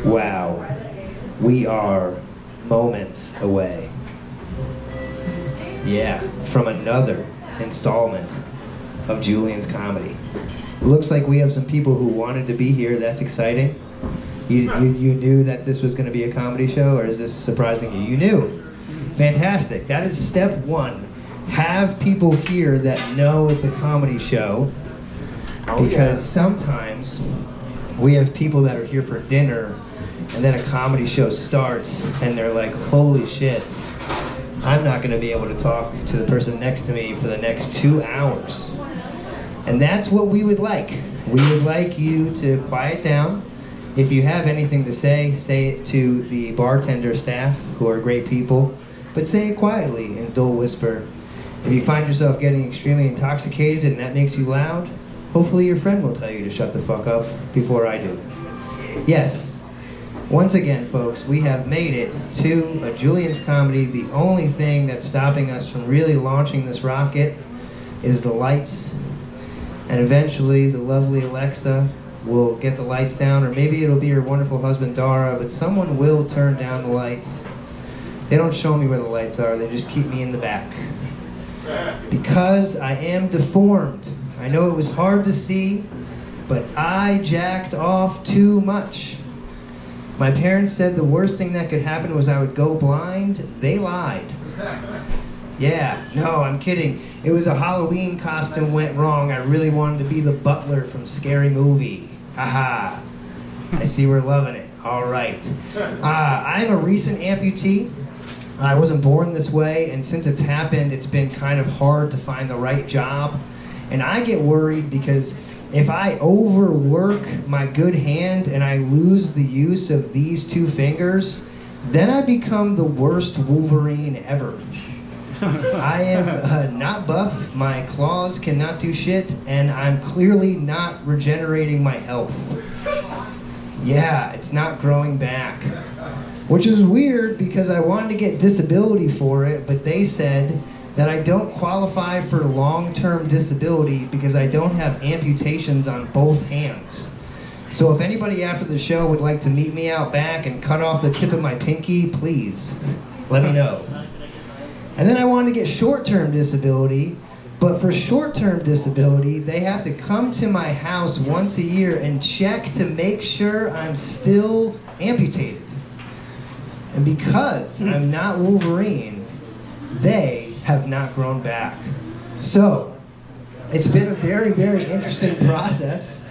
Wow, we are moments away. Yeah, from another installment of Julien'S Comedy. It looks like we have some people who wanted to be here. That's exciting. You knew that this was going to be a comedy show, or is this surprising you? You knew. Fantastic. That is step one. Have people here that know it's a comedy show, because sometimes we have people that are here for dinner and then a comedy show starts and they're like, holy shit, I'm not going to be able to talk to the person next to me for the next 2 hours. And that's what we would like. We would like you to quiet down. If you have anything to say it to the bartender staff, who are great people, but say it quietly in dull whisper. If you find yourself getting extremely intoxicated and that makes you loud, hopefully your friend will tell you to shut the fuck up before I do. Yes. Once again, folks, we have made it to a Julien'S Comedy. The only thing that's stopping us from really launching this rocket is the lights. And eventually, the lovely Alexa will get the lights down, or maybe it'll be her wonderful husband, Dara, but someone will turn down the lights. They don't show me where the lights are, they just keep me in the back. Because I am deformed. I know it was hard to see, but I jacked off too much. My parents said the worst thing that could happen was I would go blind. They lied. Yeah, no, I'm kidding. It was a Halloween costume went wrong. I really wanted to be the butler from Scary Movie. Haha. I see we're loving it. All right. I'm a recent amputee. I wasn't born this way, and since it's happened, it's been kind of hard to find the right job. And I get worried because if I overwork my good hand and I lose the use of these 2 fingers, then I become the worst Wolverine ever. I am not buff, my claws cannot do shit, and I'm clearly not regenerating my health. Yeah, it's not growing back. Which is weird because I wanted to get disability for it, but they said that I don't qualify for long-term disability because I don't have amputations on both hands. So if anybody after the show would like to meet me out back and cut off the tip of my pinky, please let me know. And then I wanted to get short-term disability, but for short-term disability, they have to come to my house once a year and check to make sure I'm still amputated. And because I'm not Wolverine, they have not grown back. So, it's been a very, very interesting process,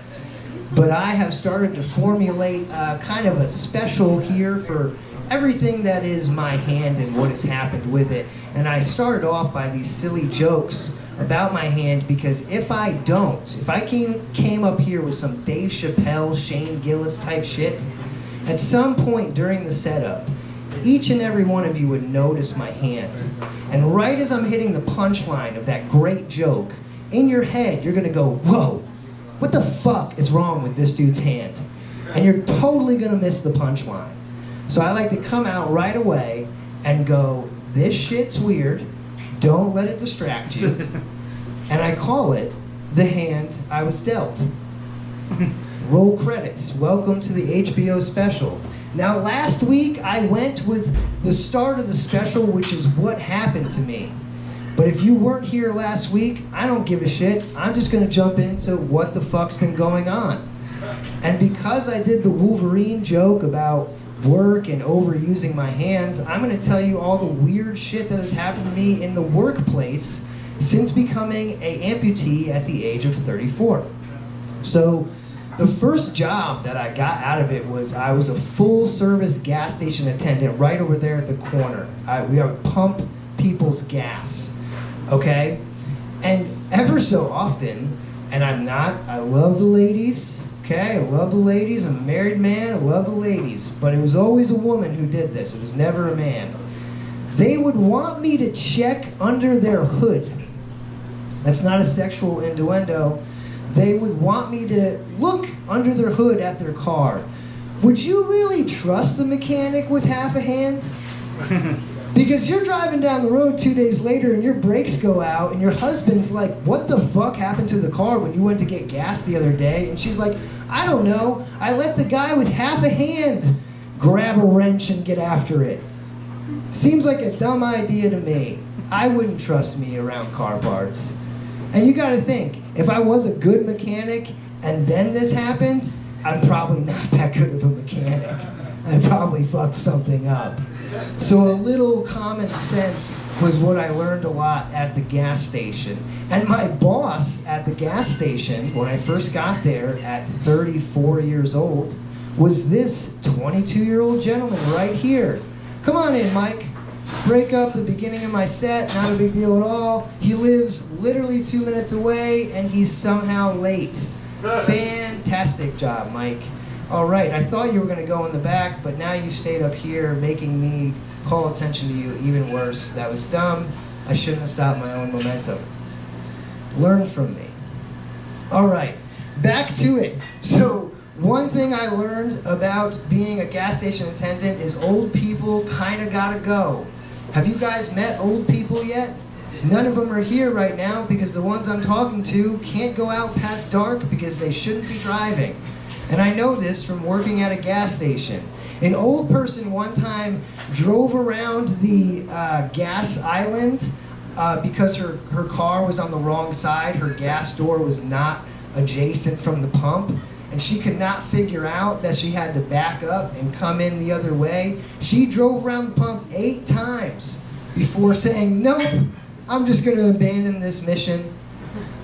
but I have started to formulate kind of a special here for everything that is my hand and what has happened with it. And I started off by these silly jokes about my hand, because if I came up here with some Dave Chappelle, Shane Gillis type shit, at some point during the setup, each and every one of you would notice my hand. And right as I'm hitting the punchline of that great joke, in your head you're gonna go, whoa, what the fuck is wrong with this dude's hand? And you're totally gonna miss the punchline. So I like to come out right away and go, this shit's weird, don't let it distract you. And I call it the hand I was dealt. Roll credits. Welcome to the HBO special. Now, last week I went with the start of the special, which is what happened to me. But if you weren't here last week, I don't give a shit. I'm just gonna jump into what the fuck's been going on. And because I did the Wolverine joke about work and overusing my hands, I'm gonna tell you all the weird shit that has happened to me in the workplace since becoming an amputee at the age of 34. So, the first job that I got out of it was I was a full-service gas station attendant right over there at the corner. We would pump people's gas, okay? And ever so often, and I love the ladies, okay? I love the ladies, I'm a married man, I love the ladies, but it was always a woman who did this, it was never a man. They would want me to check under their hood. That's not a sexual innuendo. They would want me to look under their hood at their car. Would you really trust a mechanic with half a hand? Because you're driving down the road 2 days later and your brakes go out and your husband's like, what the fuck happened to the car when you went to get gas the other day? And she's like, I don't know. I let the guy with half a hand grab a wrench and get after it. Seems like a dumb idea to me. I wouldn't trust me around car parts. And you gotta think, if I was a good mechanic and then this happened, I'm probably not that good of a mechanic. I'd probably fuck something up. So a little common sense was what I learned a lot at the gas station. And my boss at the gas station, when I first got there at 34 years old, was this 22-year-old gentleman right here. Come on in, Mike. Break up the beginning of my set, not a big deal at all. He lives literally 2 minutes away and he's somehow late. Fantastic job, Mike. All right, I thought you were gonna go in the back, but now you stayed up here making me call attention to you even worse. That was dumb. I shouldn't have stopped my own momentum. Learn from me. All right, back to it. So one thing I learned about being a gas station attendant is old people kinda gotta go. Have you guys met old people yet? None of them are here right now because the ones I'm talking to can't go out past dark because they shouldn't be driving. And I know this from working at a gas station. An old person one time drove around the gas island because her car was on the wrong side. Her gas door was not adjacent from the pump. And she could not figure out that she had to back up and come in the other way. She drove around the pump 8 times before saying, nope, I'm just gonna abandon this mission.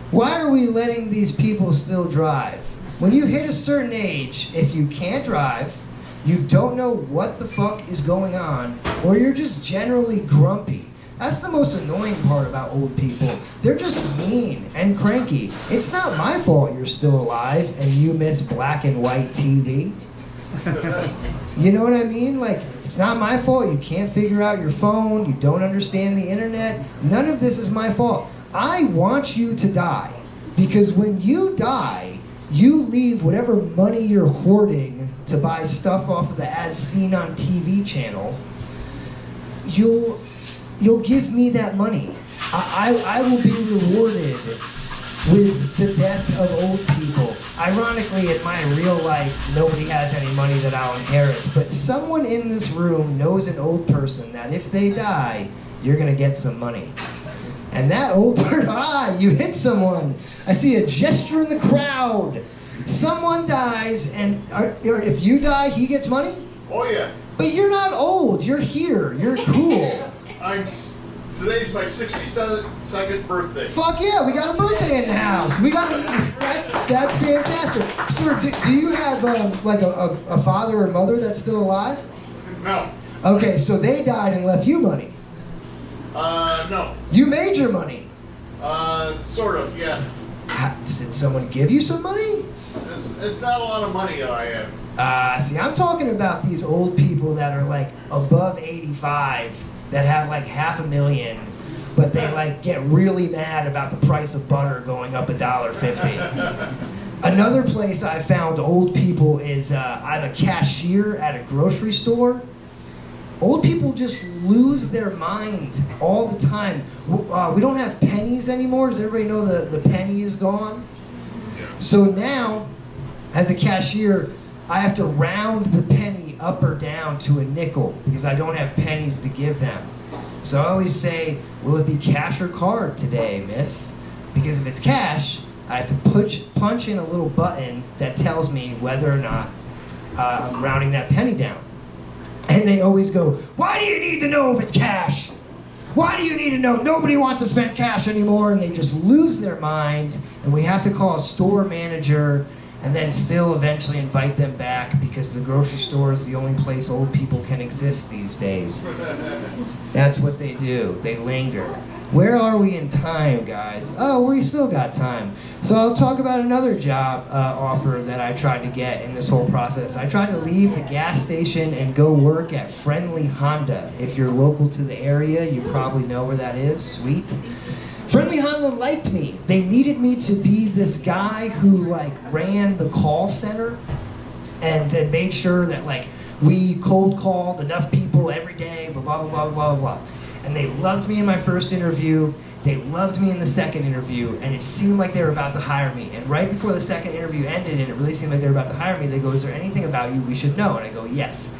Why are we letting these people still drive? When you hit a certain age, if you can't drive, you don't know what the fuck is going on, or you're just generally grumpy. That's the most annoying part about old people. They're just mean and cranky. It's not my fault you're still alive and you miss black and white TV. You know what I mean? Like, it's not my fault you can't figure out your phone, you don't understand the internet. None of this is my fault. I want you to die, because when you die, you leave whatever money you're hoarding to buy stuff off of the As Seen on TV channel. You'll give me that money. I will be rewarded with the death of old people. Ironically, in my real life, nobody has any money that I'll inherit, but someone in this room knows an old person that if they die, you're gonna get some money. And that old person, you hit someone. I see a gesture in the crowd. Someone dies, and if you die, he gets money? Oh yeah. But you're not old, you're here, you're cool. Today's my 62nd birthday. Fuck yeah, we got a birthday in the house. That's fantastic. Sir, do you have like a father or mother that's still alive? No. Okay, so they died and left you money. No. You made your money. Sort of, yeah. Did someone give you some money? It's not a lot of money that I have. See, I'm talking about these old people that are like above 85 that have like $500,000, but they like get really mad about the price of butter going up $1.50. Another place I found old people is I'm a cashier at a grocery store. Old people just lose their mind all the time. We don't have pennies anymore. Does everybody know the penny is gone? So now, as a cashier, I have to round the penny up or down to a nickel because I don't have pennies to give them. So I always say, will it be cash or card today, miss? Because if it's cash, I have to punch in a little button that tells me whether or not I'm rounding that penny down. And they always go, why do you need to know if it's cash? Why do you need to know? Nobody wants to spend cash anymore. And they just lose their minds. And we have to call a store manager and then still eventually invite them back because the grocery store is the only place old people can exist these days. That's what they do. They linger. Where are we in time, guys? Oh, we still got time. So I'll talk about another job offer that I tried to get in this whole process. I tried to leave the gas station and go work at Friendly Honda. If you're local to the area, you probably know where that is. Sweet. Friendly Honda liked me. They needed me to be this guy who like ran the call center and made sure that like We cold called enough people every day, blah, blah, blah, blah, blah, blah. And they loved me in my first interview. They loved me in the second interview, and it seemed like they were about to hire me. And right before the second interview ended, and it really seemed like they were about to hire me, they go, "Is there anything about you we should know?" And I go, "Yes.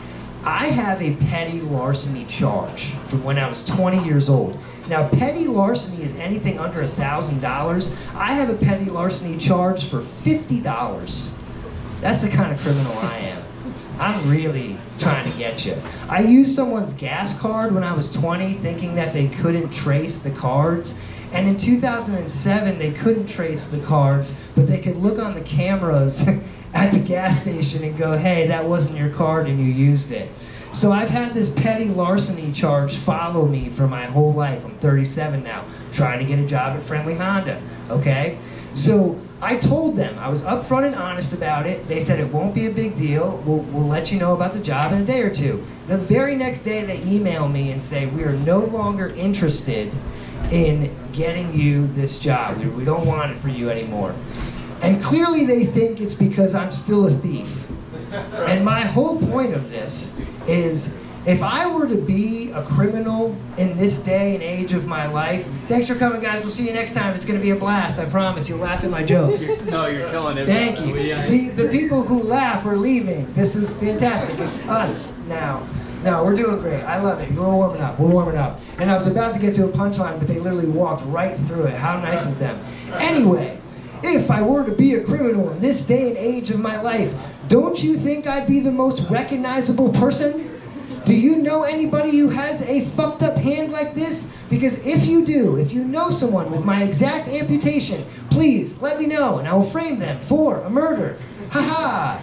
I have a petty larceny charge from when I was 20 years old." Now, petty larceny is anything under $1,000. I have a petty larceny charge for $50. That's the kind of criminal I am. I'm really trying to get you. I used someone's gas card when I was 20, thinking that they couldn't trace the cards. And in 2007, they couldn't trace the cards, but they could look on the cameras at the gas station and go, "Hey, that wasn't your card and you used it." So I've had this petty larceny charge follow me for my whole life. I'm 37 now, trying to get a job at Friendly Honda, okay? So I told them, I was upfront and honest about it. They said it won't be a big deal. We'll let you know about the job in a day or two. The very next day they email me and say, "We are no longer interested in getting you this job. We don't want it for you anymore." And clearly they think it's because I'm still a thief. And my whole point of this is, if I were to be a criminal in this day and age of my life, thanks for coming, guys. We'll see you next time. It's going to be a blast. I promise. You'll laugh at my jokes. No, you're killing it. Thank you. See, the people who laugh are leaving. This is fantastic. It's us now. No, we're doing great. I love it. We're warming up. We're warming up. And I was about to get to a punchline, but they literally walked right through it. How nice of them. Anyway, if I were to be a criminal in this day and age of my life, don't you think I'd be the most recognizable person? Do you know anybody who has a fucked up hand like this? Because if you do, if you know someone with my exact amputation, please let me know and I will frame them for a murder. Haha.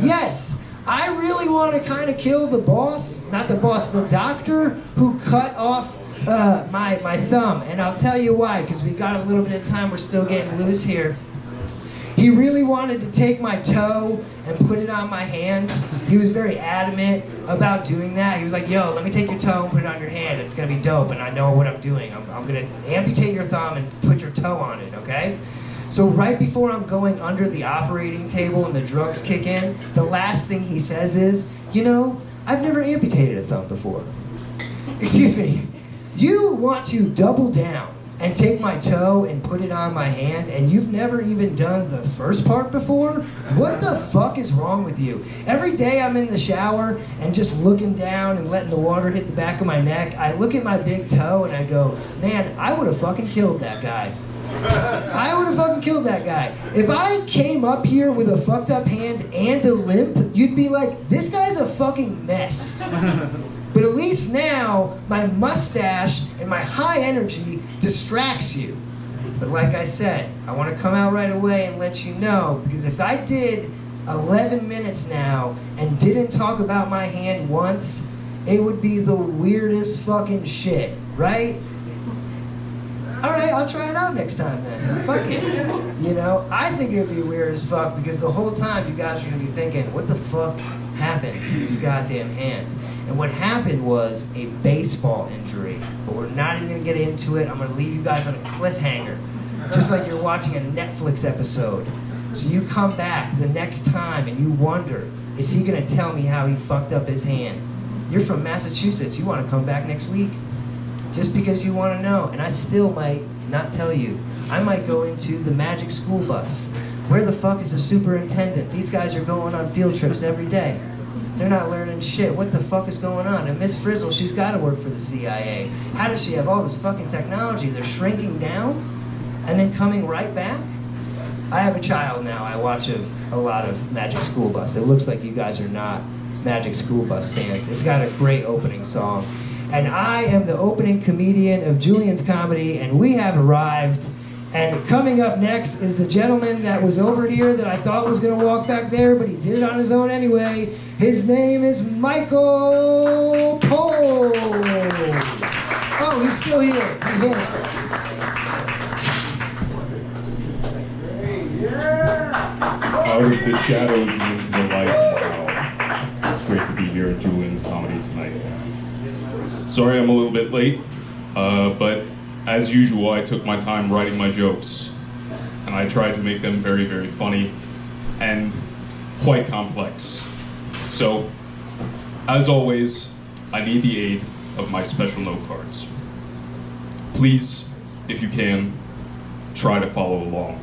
Yes, I really want to kind of kill the boss, not the boss, the doctor who cut off my thumb. And I'll tell you why, because we got a little bit of time, we're still getting loose here. He really wanted to take my toe and put it on my hand. He was very adamant about doing that. He was like, "Yo, let me take your toe and put it on your hand. It's gonna be dope, and I know what I'm doing. I'm gonna amputate your thumb and put your toe on it, okay?" So right before I'm going under the operating table and the drugs kick in, the last thing he says is, "You know, I've never amputated a thumb before." Excuse me. You want to double down and take my toe and put it on my hand, and you've never even done the first part before? What the fuck is wrong with you? Every day I'm in the shower and just looking down and letting the water hit the back of my neck, I look at my big toe and I go, "Man, I would have fucking killed that guy." I would have fucking killed that guy. If I came up here with a fucked up hand and a limp, you'd be like, "This guy's a fucking mess." But at least now, my mustache and my high energy distracts you. But like I said, I want to come out right away and let you know, because if I did 11 minutes now and didn't talk about my hand once, it would be the weirdest fucking shit, right? Alright, I'll try it out next time then. Fuck it. You know, I think it would be weird as fuck, because the whole time you guys are going to be thinking, what the fuck happened to this goddamn hand? And what happened was a baseball injury. But we're not even going to get into it. I'm going to leave you guys on a cliffhanger. Just like you're watching a Netflix episode. So you come back the next time and you wonder, is he going to tell me how he fucked up his hand? You're from Massachusetts. You want to come back next week? Just because you want to know. And I still might not tell you. I might go into the magic school bus. Where the fuck is the superintendent? These guys are going on field trips every day. They're not learning shit. What the fuck is going on? And Miss Frizzle, she's got to work for the CIA. How does she have all this fucking technology? They're shrinking down and then coming right back? I have a child now. I watch a lot of Magic School Bus. It looks like you guys are not Magic School Bus fans. It's got a great opening song. And I am the opening comedian of Julien'S Comedy, and we have arrived. And coming up next is the gentleman that was over here that I thought was going to walk back there, but he did it on his own anyway. His name is Michael Poles. Oh, he's still here. Out of the shadows and into the light. Wow. It's great to be here at Julien'S Comedy tonight. Sorry I'm a little bit late, but as usual, I took my time writing my jokes, and I tried to make them very, very funny and quite complex. So, As always, I need the aid of my special note cards. Please, if you can, try to follow along.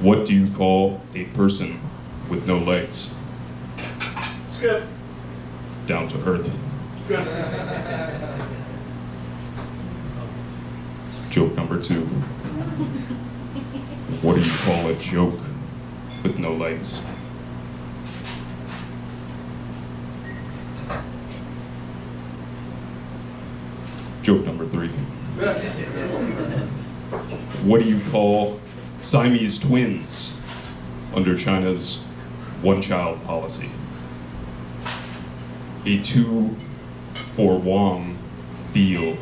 What do you call a person with no legs? Skip. Down to earth. Joke number 2. What do you call a joke with no legs? Joke number 3. What do you call Siamese twins under China's one-child policy? A 2-for-1 deal.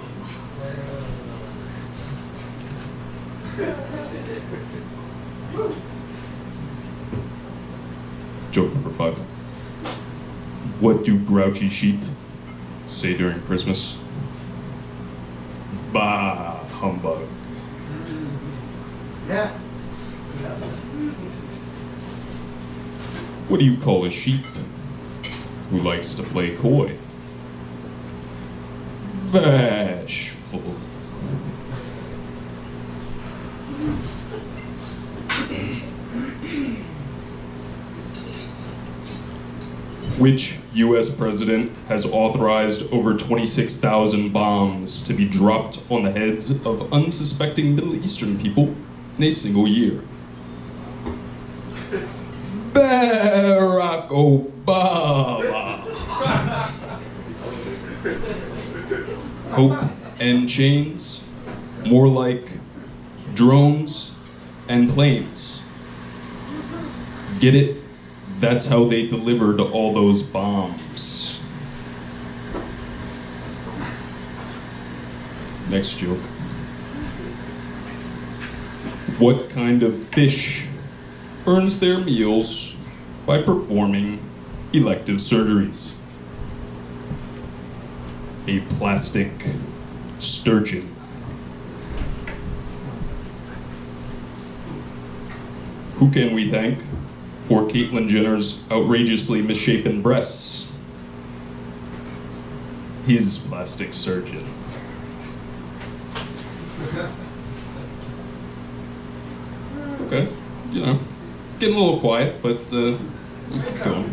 Joke number 5. What do grouchy sheep say during Christmas? Bah, humbug. Yeah. What do you call a sheep who likes to play coy? Bashful. Which U.S. president has authorized over 26,000 bombs to be dropped on the heads of unsuspecting Middle Eastern people in a single year? Barack Obama. Hope and chains, more like drones and planes. Get it? That's how they delivered all those bombs. Next joke. What kind of fish earns their meals by performing elective surgeries? A plastic sturgeon. Who can we thank for Caitlyn Jenner's outrageously misshapen breasts? His plastic surgeon. Okay, you know, it's getting a little quiet, but keep going.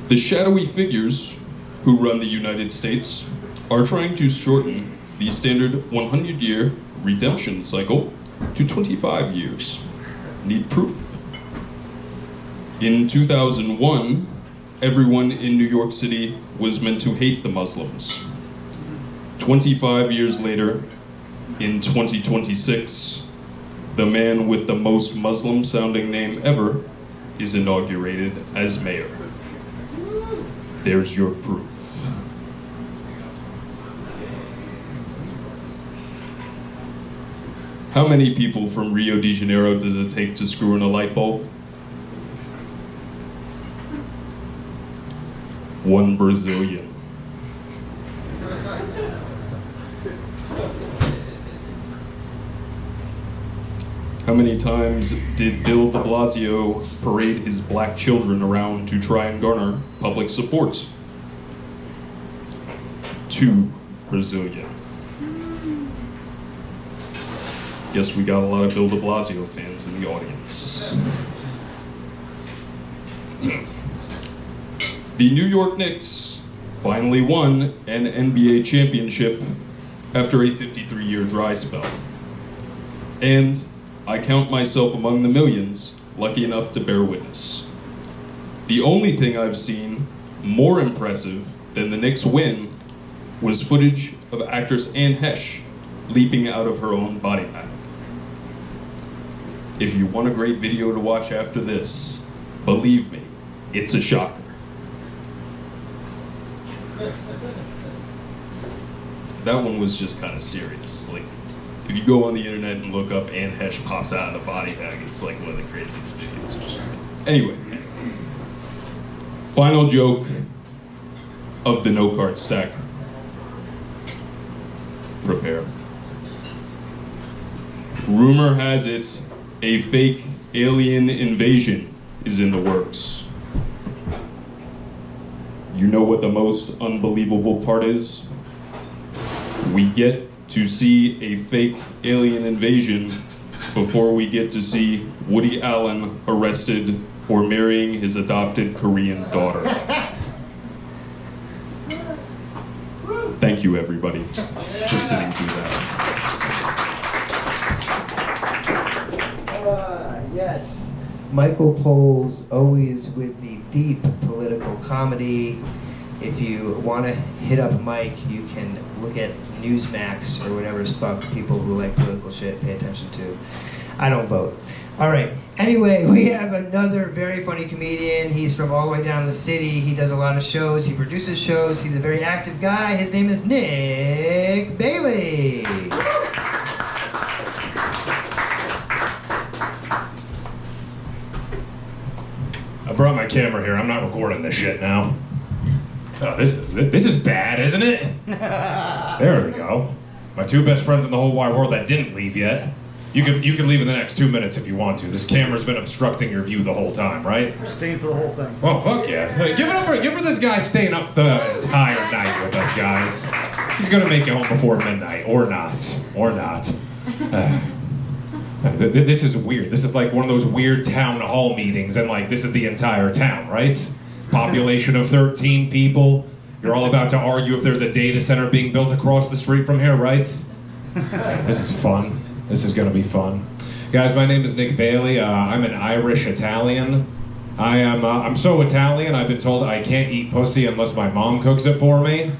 The shadowy figures who run the United States are trying to shorten the standard 100-year redemption cycle to 25 years. Need proof? In 2001, everyone in New York City was meant to hate the Muslims. 25 years later, in 2026, the man with the most Muslim-sounding name ever is inaugurated as mayor. There's your proof. How many people from Rio de Janeiro does it take to screw in a light bulb? 1 Brazilian. How many times did Bill de Blasio parade his black children around to try and garner public support? 2 Brazilian. Guess we got a lot of Bill de Blasio fans in the audience. The New York Knicks finally won an NBA championship after a 53-year dry spell. And I count myself among the millions lucky enough to bear witness. The only thing I've seen more impressive than the Knicks win was footage of actress Anne Hesh leaping out of her own body bag. If you want a great video to watch after this, believe me, it's a shocker. That one was just kind of serious. Like, if you go on the internet and look up Anne Hesh pops out of the body bag, it's like one of the craziest videos. Anyway, final joke of the note card stack. Prepare. Rumor has it a fake alien invasion is in the works. You know what the most unbelievable part is? We get to see a fake alien invasion before we get to see Woody Allen arrested for marrying his adopted Korean daughter. Thank you, everybody, for sitting through that. Yes. Michael Pohl's always with the deep political comedy. If you want to hit up Mike, you can look at Newsmax or whatever's fuck people who like political shit pay attention to. I don't vote. All right. Anyway, we have another very funny comedian. He's from all the way down the city. He does a lot of shows. He produces shows. He's a very active guy. His name is Nick Bailey. I brought my camera here. I'm not recording this shit now. Oh, this is bad, isn't it? There we go. My two best friends in the whole wide world that didn't leave yet. You could leave in the next 2 minutes if you want to. This camera's been obstructing your view the whole time, right? I'm staying for the whole thing. Well, fuck yeah. Hey, give for this guy staying up the entire night with us, guys. He's gonna make it home before midnight, or not. Or not. This is weird. This is like one of those weird town hall meetings, and like this is the entire town, right? Population of 13 people. You're all about to argue if there's a data center being built across the street from here, right? This is fun. This is gonna be fun. Guys, my name is Nick Bailey. I'm an Irish Italian. I'm so Italian, I've been told I can't eat pussy unless my mom cooks it for me.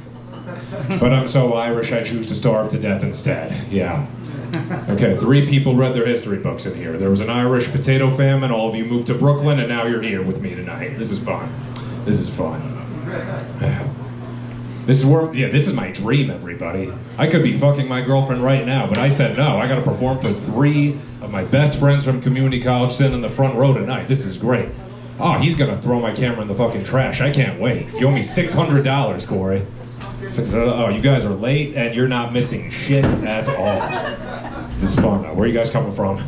But I'm so Irish, I choose to starve to death instead. Yeah. Okay, 3 people read their history books in here. There was an Irish potato famine, all of you moved to Brooklyn, and now you're here with me tonight. This is fun. This is fun. This is my dream, everybody. I could be fucking my girlfriend right now, but I said no. I gotta perform for 3 of my best friends from community college sitting in the front row tonight. This is great. Oh, he's gonna throw my camera in the fucking trash. I can't wait. You owe me $600, Corey. Oh, you guys are late and you're not missing shit at all. This is fun though. Where are you guys coming from?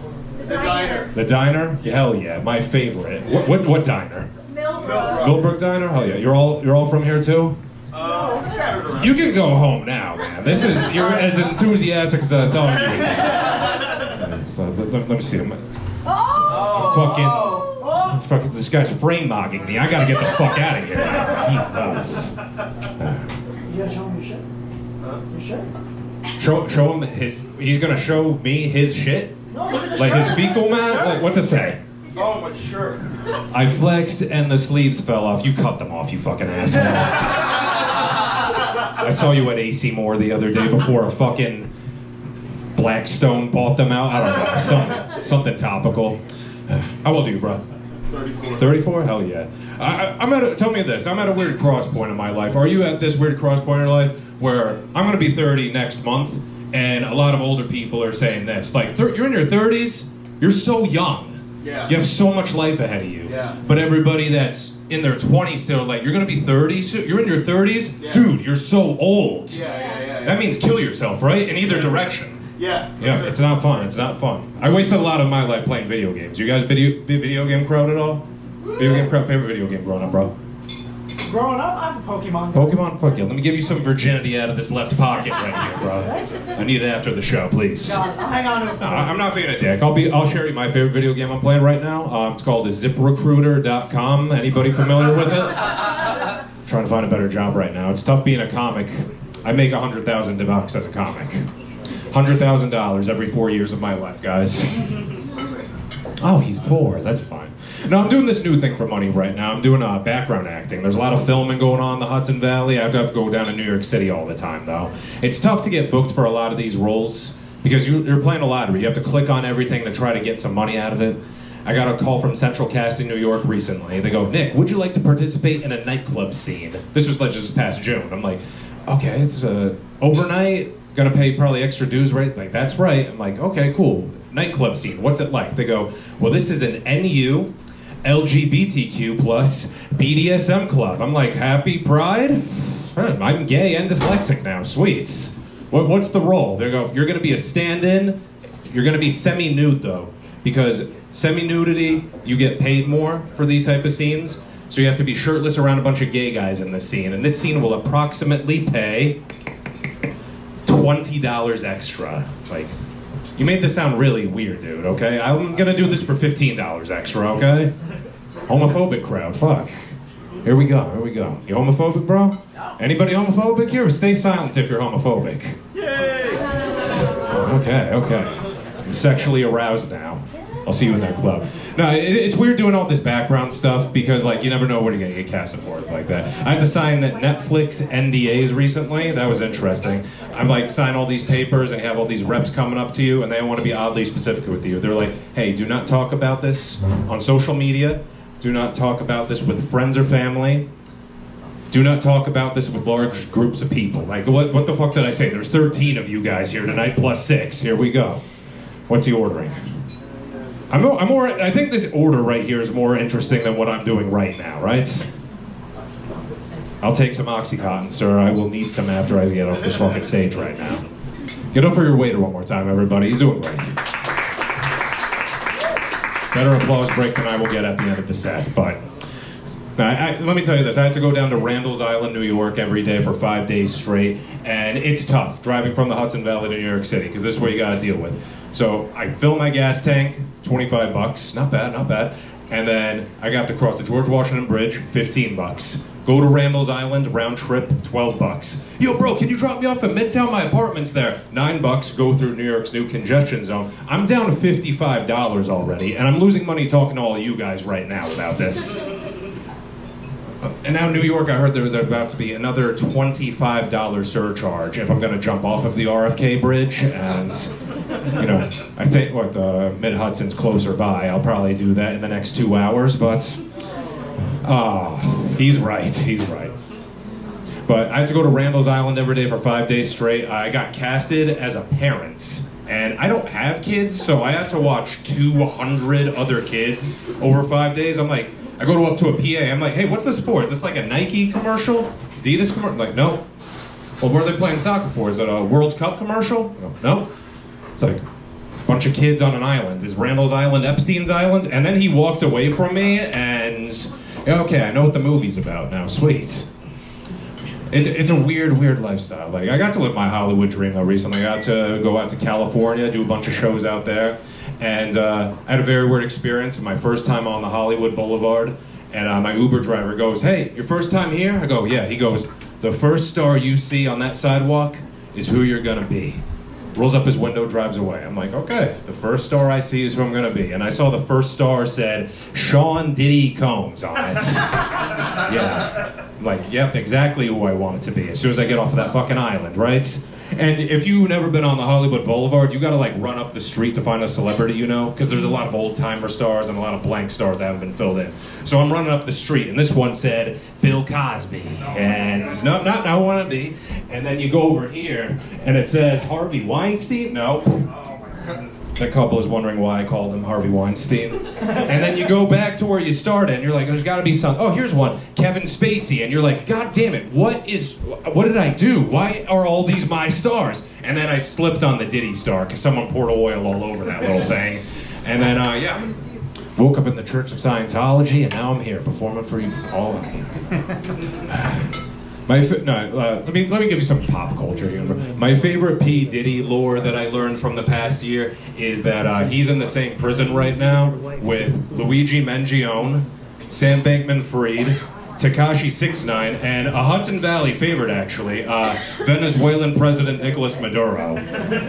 The diner. The diner? Hell yeah, my favorite. What diner? Millbrook Diner? Hell yeah. You're all from here too? Scattered around. You can go home now, man. You're as enthusiastic as I thought you would be. Let me see. Fucking, this guy's frame mogging me. I gotta get the fuck out of here. Jesus. You gotta show him your shit. Your shirt? Show him. He's gonna show me his shit? No, look at the Like shirt. his fecal mat? Like, what's it say? Oh, my shirt. I flexed and the sleeves fell off. You cut them off, you fucking asshole. I saw you at AC Moore the other day before a fucking Blackstone bought them out. I don't know, something topical. How old are you, bro? 34. 34? Hell yeah. Tell me this. I'm at a weird cross point in my life. Are you at this weird cross point in your life where I'm going to be 30 next month, and a lot of older people are saying this? Like, you're in your 30s, you're so young. Yeah. You have so much life ahead of you. Yeah. But everybody that's in their 20s still like, you're going to be 30 soon? You're in your 30s? Yeah. Dude, you're so old. Yeah. That means kill yourself, right? In either direction. Yeah. Yeah, Sure. it's not fun. It's not fun. I wasted a lot of my life playing video games. You guys video game crowd at all? Video game crowd? Favorite video game growing up, bro? Growing up, I'm a Pokemon. Pokemon? Fuck yeah. Let me give you some virginity out of this left pocket right here, bro. I need it after the show, please. God, hang on to it. No, I'm not being a dick. I'll share you my favorite video game I'm playing right now. It's called ZipRecruiter.com. Anybody familiar with it? Trying to find a better job right now. It's tough being a comic. I make $100,000 as a comic. $100,000 every 4 years of my life, guys. Oh, he's poor. That's fine. No, I'm doing this new thing for money right now. I'm doing background acting. There's a lot of filming going on in the Hudson Valley. I have to go down to New York City all the time, though. It's tough to get booked for a lot of these roles because you're playing a lottery. You have to click on everything to try to get some money out of it. I got a call from Central Casting New York recently. They go, Nick, would you like to participate in a nightclub scene? This was like just past June. I'm like, okay, it's overnight. Gonna pay probably extra dues, right? Like, that's right. I'm like, okay, cool. Nightclub scene, what's it like? They go, well, this is an NU LGBTQ plus BDSM club. I'm like, happy pride? I'm gay and dyslexic now, sweets. What's the role? They go, you're gonna be a stand-in. You're gonna be semi-nude though, because Semi-nudity, you get paid more for these type of scenes. So you have to be shirtless around a bunch of gay guys in this scene. And this scene will approximately pay $20 extra. Like, you made this sound really weird, dude, okay? I'm gonna do this for $15 extra, okay? Homophobic crowd, fuck. Here we go. You homophobic, bro? Anybody homophobic here? Stay silent if you're homophobic. Yay! Okay. I'm sexually aroused now. I'll see you in that club. No, it's weird doing all this background stuff because, like, you never know where you're gonna get casted for it like that. I had to sign Netflix NDAs recently. That was interesting. I've like signed all these papers and you have all these reps coming up to you and they want to be oddly specific with you. They're like, hey, do not talk about this on social media. Do not talk about this with friends or family. Do not talk about this with large groups of people. Like, what the fuck did I say? There's 13 of you guys here tonight plus 6. Here we go. What's he ordering? I think this order right here is more interesting than what I'm doing right now, right? I'll take some Oxycontin, sir. I will need some after I get off this fucking stage right now. Get up for your waiter one more time, everybody. He's doing great. Better applause break than I will get at the end of the set, but... Now, let me tell you this. I had to go down to Randall's Island, New York every day for 5 days straight, and it's tough driving from the Hudson Valley to New York City, because this is what you gotta deal with. So I fill my gas tank, $25, not bad. And then I got to cross the George Washington Bridge, $15. Go to Randall's Island, round trip, $12. Yo, bro, can you drop me off at Midtown? My apartment's there. $9, go through New York's new congestion zone. I'm down to $55 already, and I'm losing money talking to all of you guys right now about this. And now New York, I heard there's about to be another $25 surcharge if I'm going to jump off of the RFK bridge. And, you know, I think, Mid-Hudson's closer by. I'll probably do that in the next 2 hours, but, he's right. But I had to go to Randall's Island every day for 5 days straight. I got casted as a parent. And I don't have kids, so I had to watch 200 other kids over 5 days. I'm like, I go up to a PA, I'm like, hey, what's this for? Is this like a Nike commercial? Adidas commercial? Like, no. Well, what are they playing soccer for? Is it a World Cup commercial? No. It's like a bunch of kids on an island. Is Randall's Island Epstein's Island? And then he walked away from me and, okay, I know what the movie's about now, sweet. It's a weird lifestyle. Like, I got to live my Hollywood dream recently. I got to go out to California, do a bunch of shows out there. And I had a very weird experience. My first time on the Hollywood Boulevard, and my Uber driver goes, hey, your first time here? I go, yeah. He goes, the first star you see on that sidewalk is who you're gonna be. Rolls up his window, drives away. I'm like, okay, the first star I see is who I'm gonna be. And I saw the first star said, Sean Diddy Combs on it. Yeah. I'm like, yep, exactly who I want it to be as soon as I get off of that fucking island, right? And if you've never been on the Hollywood Boulevard, you gotta like run up the street to find a celebrity, you know? Because there's a lot of old-timer stars and a lot of blank stars that haven't been filled in. So I'm running up the street, and this one said, Bill Cosby. And no, not I wanna be. And then you go over here, and it says, Harvey Weinstein? No. That couple is wondering why I called him Harvey Weinstein. And then you go back to where you started, and you're like, there's gotta be some, oh, here's one, Kevin Spacey. And you're like, God damn it, what did I do? Why are all these my stars? And then I slipped on the Diddy star, because someone poured oil all over that little thing. And then, yeah. Woke up in the Church of Scientology, and now I'm here, performing for you all. Let me give you some pop culture here. My favorite P. Diddy lore that I learned from the past year is that he's in the same prison right now with Luigi Mangione, Sam Bankman-Fried, Tekashi 6ix9ine, and a Hudson Valley favorite, actually, Venezuelan President Nicolas Maduro.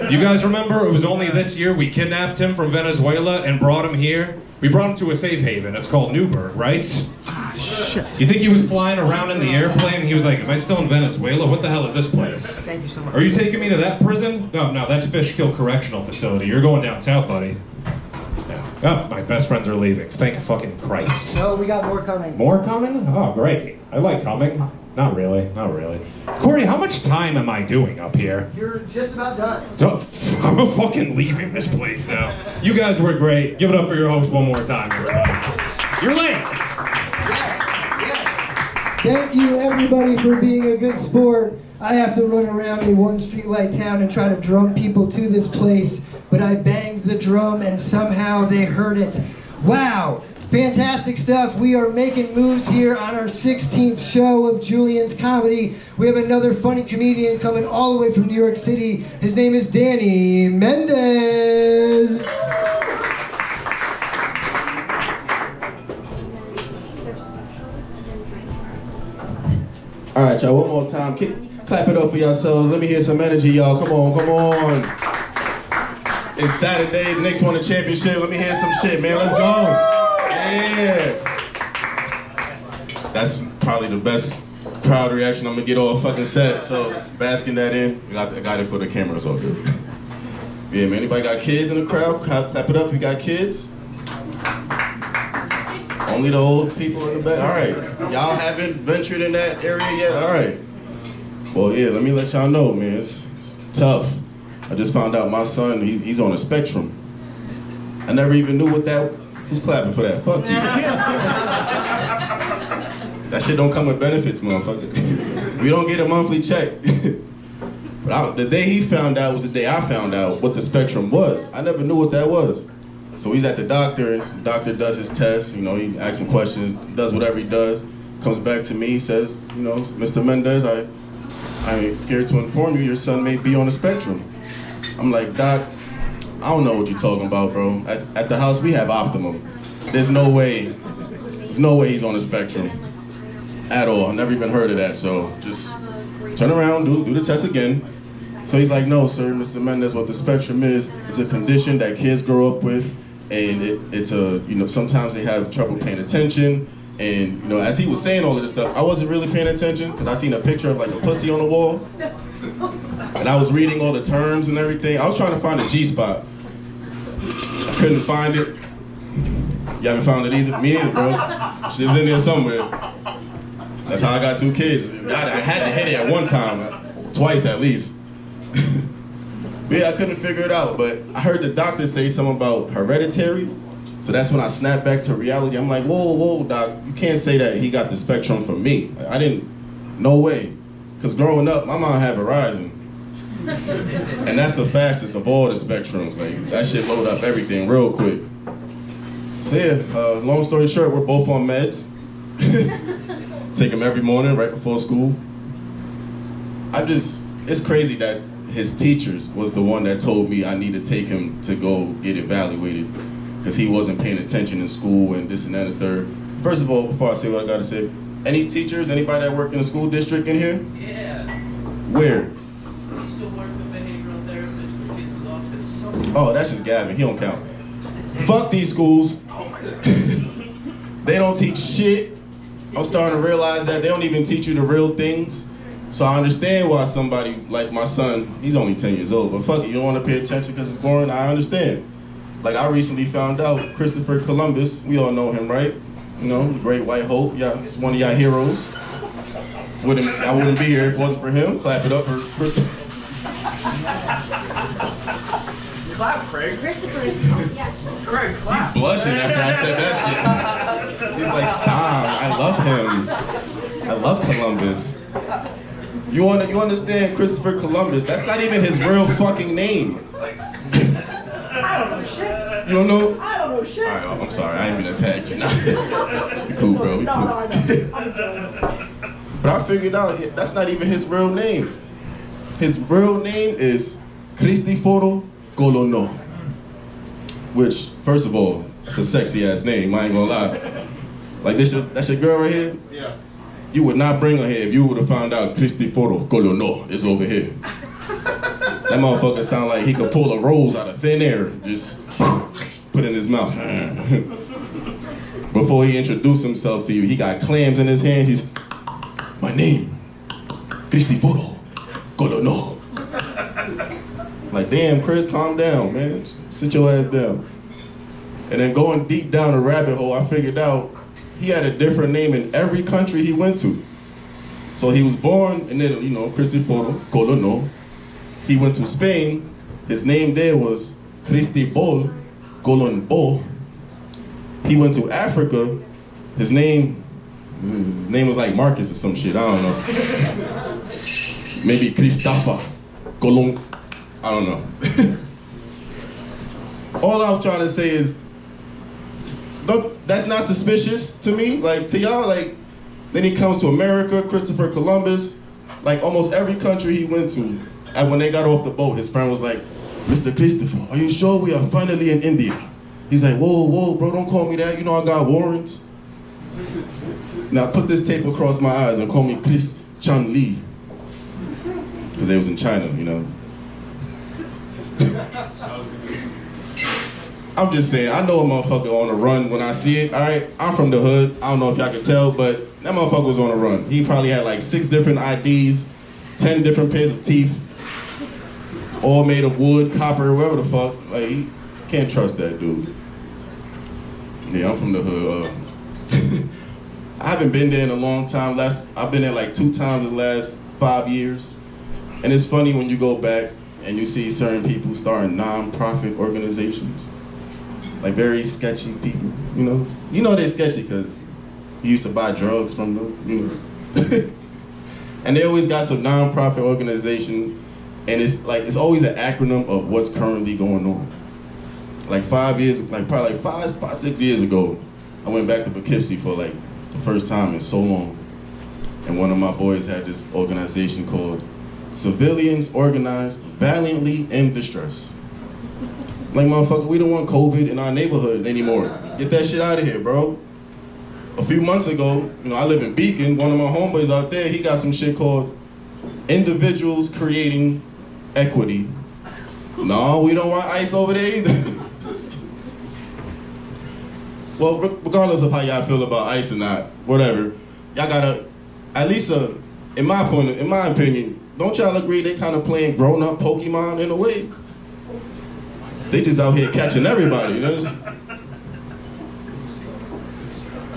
You guys remember, it was only this year we kidnapped him from Venezuela and brought him here? We brought him to a safe haven. It's called Newburgh, right? You think he was flying around in the airplane? He was like, am I still in Venezuela? What the hell is this place? Thank you so much. Are you taking me to that prison? No, that's Fishkill Correctional Facility. You're going down south, buddy. Yeah. Oh, my best friends are leaving. Thank fucking Christ. No, we got more coming. More coming? Oh, great. I like coming. Not really. Corey, how much time am I doing up here? You're just about done. I'm fucking leaving this place now. You guys were great. Give it up for your host one more time, everybody. You're late. Yes. Thank you, everybody, for being a good sport. I have to run around a one streetlight town and try to drum people to this place. but I banged the drum and somehow they heard it. Wow, fantastic stuff. We are making moves here on our 16th show of Julien's Comedy. We have another funny comedian coming all the way from New York City. His name is Danny Mendez. All right, y'all, one more time. Clap it up for yourselves. Let me hear some energy, y'all. Come on, come on. It's Saturday, the Knicks won the championship. Let me hear some shit, man. Let's go. Yeah. That's probably the best crowd reaction I'm gonna get all fucking set. So, basking that in. I got it for the camera, so good. Yeah, man, anybody got kids in the crowd? Clap it up if you got kids. Only the old people in the back? All right. Y'all haven't ventured in that area yet? All right. Well, yeah, let me let y'all know, man. It's tough. I just found out my son, he's on a spectrum. I never even knew what that, who's clapping for that? Fuck you. That shit don't come with benefits, motherfucker. We don't get a monthly check. But the day he found out was the day I found out what the spectrum was. I never knew what that was. So he's at the doctor, and the doctor does his test, you know, he asks him questions, does whatever he does, comes back to me, says, you know, Mr. Mendez, I'm scared to inform you your son may be on the spectrum. I'm like, Doc, I don't know what you're talking about, bro. At the house, we have Optimum. There's no way he's on the spectrum at all. I never even heard of that, so just turn around, do the test again. So he's like, no, sir, Mr. Mendez, what the spectrum is, it's a condition that kids grow up with, and it's a, you know, sometimes they have trouble paying attention. And, you know, as he was saying all of this stuff, I wasn't really paying attention because I seen a picture of like a pussy on the wall. And I was reading all the terms and everything. I was trying to find a G-spot. I couldn't find it. You haven't found it either? Me either, bro. Shit's in there somewhere. That's how I got 2 kids. I had to hit it at one time, twice at least. But yeah, I couldn't figure it out. But I heard the doctor say something about hereditary. So that's when I snapped back to reality. I'm like, whoa, doc, you can't say that he got the spectrum from me. I didn't, no way. Because growing up, my mom had Verizon. And that's the fastest of all the spectrums. Like, that shit load up everything real quick. So yeah, long story short, we're both on meds. Take him every morning right before school. It's crazy that his teachers was the one that told me I need to take him to go get evaluated. Because he wasn't paying attention in school and this and that and third. First of all, before I say what I gotta say, any teachers, anybody that work in the school district in here? Yeah. Where? I used to work with behavioral therapists for kids with autism. Oh, that's just Gavin, he don't count. Fuck these schools. They don't teach shit. I'm starting to realize that they don't even teach you the real things. So I understand why somebody like my son, he's only 10 years old, but fuck it, you don't wanna pay attention because it's boring, I understand. Like I recently found out Christopher Columbus, we all know him, right? You know, the Great White Hope, yeah, he's one of y'all heroes. I wouldn't be here if it wasn't for him. Clap it up for Christopher. Clap, Craig. Christopher, yeah. Craig, clap. He's blushing after I said that shit. He's like, stop, I love him. I love Columbus. You understand Christopher Columbus, that's not even his real fucking name. I don't know shit. You don't know? I don't know shit. All right, I'm sorry, I ain't been attacked you now. We cool, bro, we cool. No, I know. But I figured out that's not even his real name. His real name is Cristoforo Colono. Which, first of all, it's a sexy ass name, I ain't gonna lie. Like that's your girl right here? Yeah. You would not bring her here if you would have found out Cristoforo Colono is over here. That motherfucker sound like he could pull a rose out of thin air, just put it in his mouth. Before he introduced himself to you, he got clams in his hands. He's, my name, Cristoforo Colono. Like, damn, Chris, calm down, man. Sit your ass down. And then going deep down the rabbit hole, I figured out he had a different name in every country he went to. So he was born in Italy, you know, Cristoforo Colono. He went to Spain. His name there was Cristobal Colombo. He went to Africa. His name was like Marcus or some shit. I don't know. Maybe Christopher Colombo. I don't know. all I'm trying to say is, that's not suspicious to me. Like, to y'all, like, then he comes to America, Christopher Columbus, like almost every country he went to, and when they got off the boat, his friend was like, Mr. Christopher, are you sure we are finally in India? He's like, whoa, bro, don't call me that. You know I got warrants. Now put this tape across my eyes and call me Chris Chan Lee. Because they was in China, you know. I'm just saying, I know a motherfucker on the run when I see it, all right? I'm from the hood. I don't know if y'all can tell, but that motherfucker was on the run. He probably had like 6 different IDs, 10 different pairs of teeth, all made of wood, copper, whatever the fuck. Like, you can't trust that dude. Yeah, I'm from the hood. I haven't been there in a long time. I've been there like 2 times in the last 5 years. And it's funny when you go back and you see certain people starting non-profit organizations. Like very sketchy people, you know? You know they're sketchy because you used to buy drugs from them, you know? And they always got some non-profit organization, and it's always an acronym of what's currently going on. Like 5 years, like probably like 6 years ago, I went back to Poughkeepsie for like the first time in so long. And one of my boys had this organization called Civilians Organized Valiantly in Distress. Like, motherfucker, we don't want COVID in our neighborhood anymore. Get that shit out of here, bro. A few months ago, you know, I live in Beacon, one of my homeboys out there, he got some shit called Individuals Creating Equity. No, we don't want ICE over there either. Well, regardless of how y'all feel about ICE or not, whatever, y'all gotta, at least in my opinion, don't y'all agree they kind of playing grown-up Pokemon in a way? They just out here catching everybody, you know?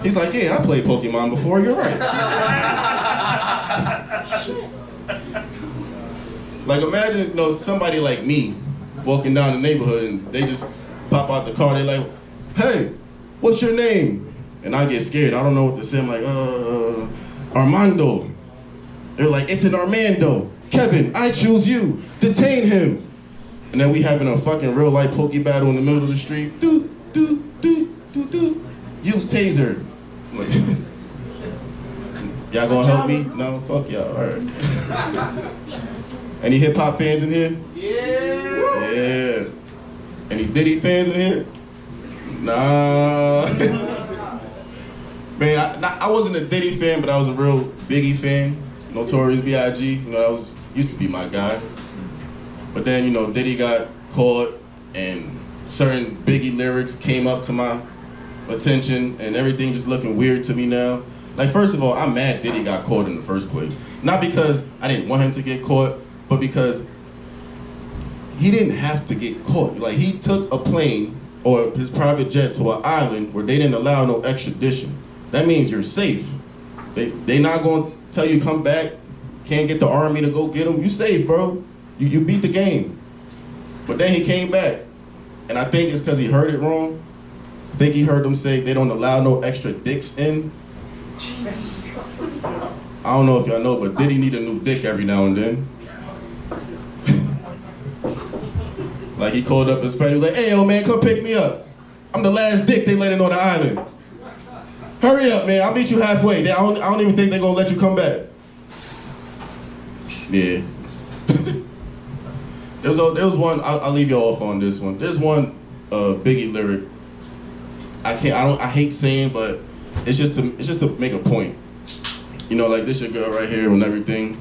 He's like, yeah, I played Pokemon before, you're right. Like, imagine, you know, somebody like me walking down the neighborhood and they just pop out the car, they're like, hey, what's your name? And I get scared, I don't know what to say, I'm like, Armando. They're like, it's an Armando. Kevin, I choose you, detain him. And then we having a fucking real life Poke battle in the middle of the street. Do. Use taser. Like, y'all gonna help me? No, fuck y'all, all right. Any hip hop fans in here? Yeah. Any Diddy fans in here? Nah. Man, I wasn't a Diddy fan, but I was a real Biggie fan. Notorious B.I.G., you know, that used to be my guy. But then, you know, Diddy got caught and certain Biggie lyrics came up to my attention and everything just looking weird to me now. Like, first of all, I'm mad Diddy got caught in the first place. Not because I didn't want him to get caught, but because he didn't have to get caught. Like, he took a plane or his private jet to an island where they didn't allow no extradition. That means you're safe. They not gonna tell you come back, can't get the army to go get him. You safe, bro. You beat the game. But then he came back. And I think it's because he heard it wrong. I think he heard them say they don't allow no extra dicks in. I don't know if y'all know, but Diddy need a new dick every now and then. Like, he called up his friend, he was like, hey, yo, man, come pick me up. I'm the last dick they letting on the island. Hurry up, man, I'll meet you halfway. I don't even think they're gonna let you come back. Yeah. There was one, I'll leave you off on this one. There's one Biggie lyric. I hate saying, but it's just to make a point. You know, like, this your girl right here and everything.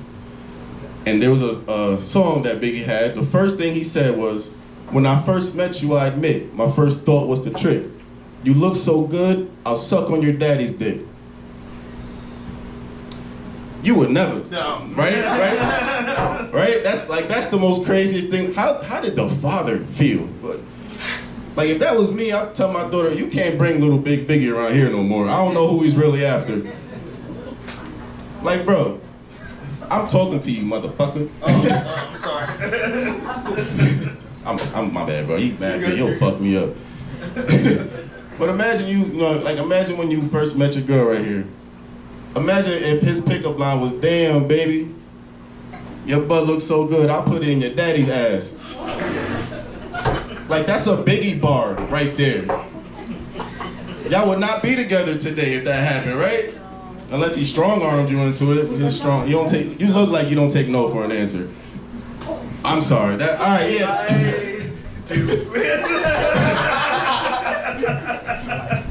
And there was a song that Biggie had. The first thing he said was, when I first met you, I admit, my first thought was to trick. You look so good, I'll suck on your daddy's dick. You would never, no. Right? That's the most craziest thing. How did the father feel? But, like, if that was me, I'd tell my daughter, you can't bring little Big Biggie around here no more. I don't know who he's really after. Like, bro, I'm talking to you, motherfucker. I'm sorry. I'm my bad, bro. He's mad, but he'll fuck me up. But imagine imagine when you first met your girl right here. Imagine if his pickup line was, damn, baby, your butt looks so good, I'll put it in your daddy's ass. Like, that's a Biggie bar right there. Y'all would not be together today if that happened, right? Unless he strong-armed you into it. He's strong. You don't take. You look like you don't take no for an answer. I'm sorry. That. All right. Yeah.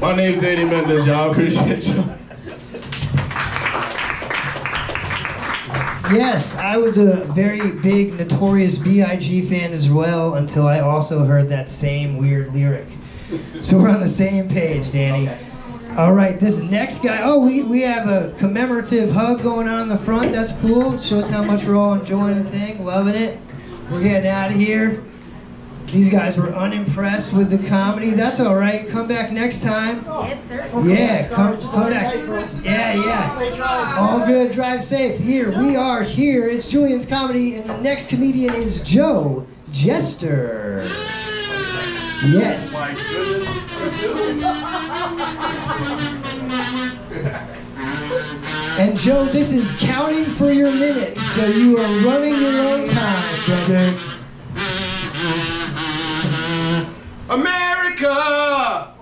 My name's Danny Mendez. Y'all appreciate y'all. Yes, I was a very big Notorious B.I.G. fan as well until I also heard that same weird lyric. So we're on the same page, Danny. Okay. All right, this next guy, oh, we have a commemorative hug going on in the front. That's cool. It shows how much we're all enjoying the thing, loving it. We're getting out of here. These guys were unimpressed with the comedy. That's all right. Come back next time. Yes, sir. Yeah, come back. Yeah. All good. Drive safe. Here, we are here. It's Julien'S Comedy, and the next comedian is Joe Jester. Yes. And Joe, this is counting for your minutes, so you are running your own time, brother. America!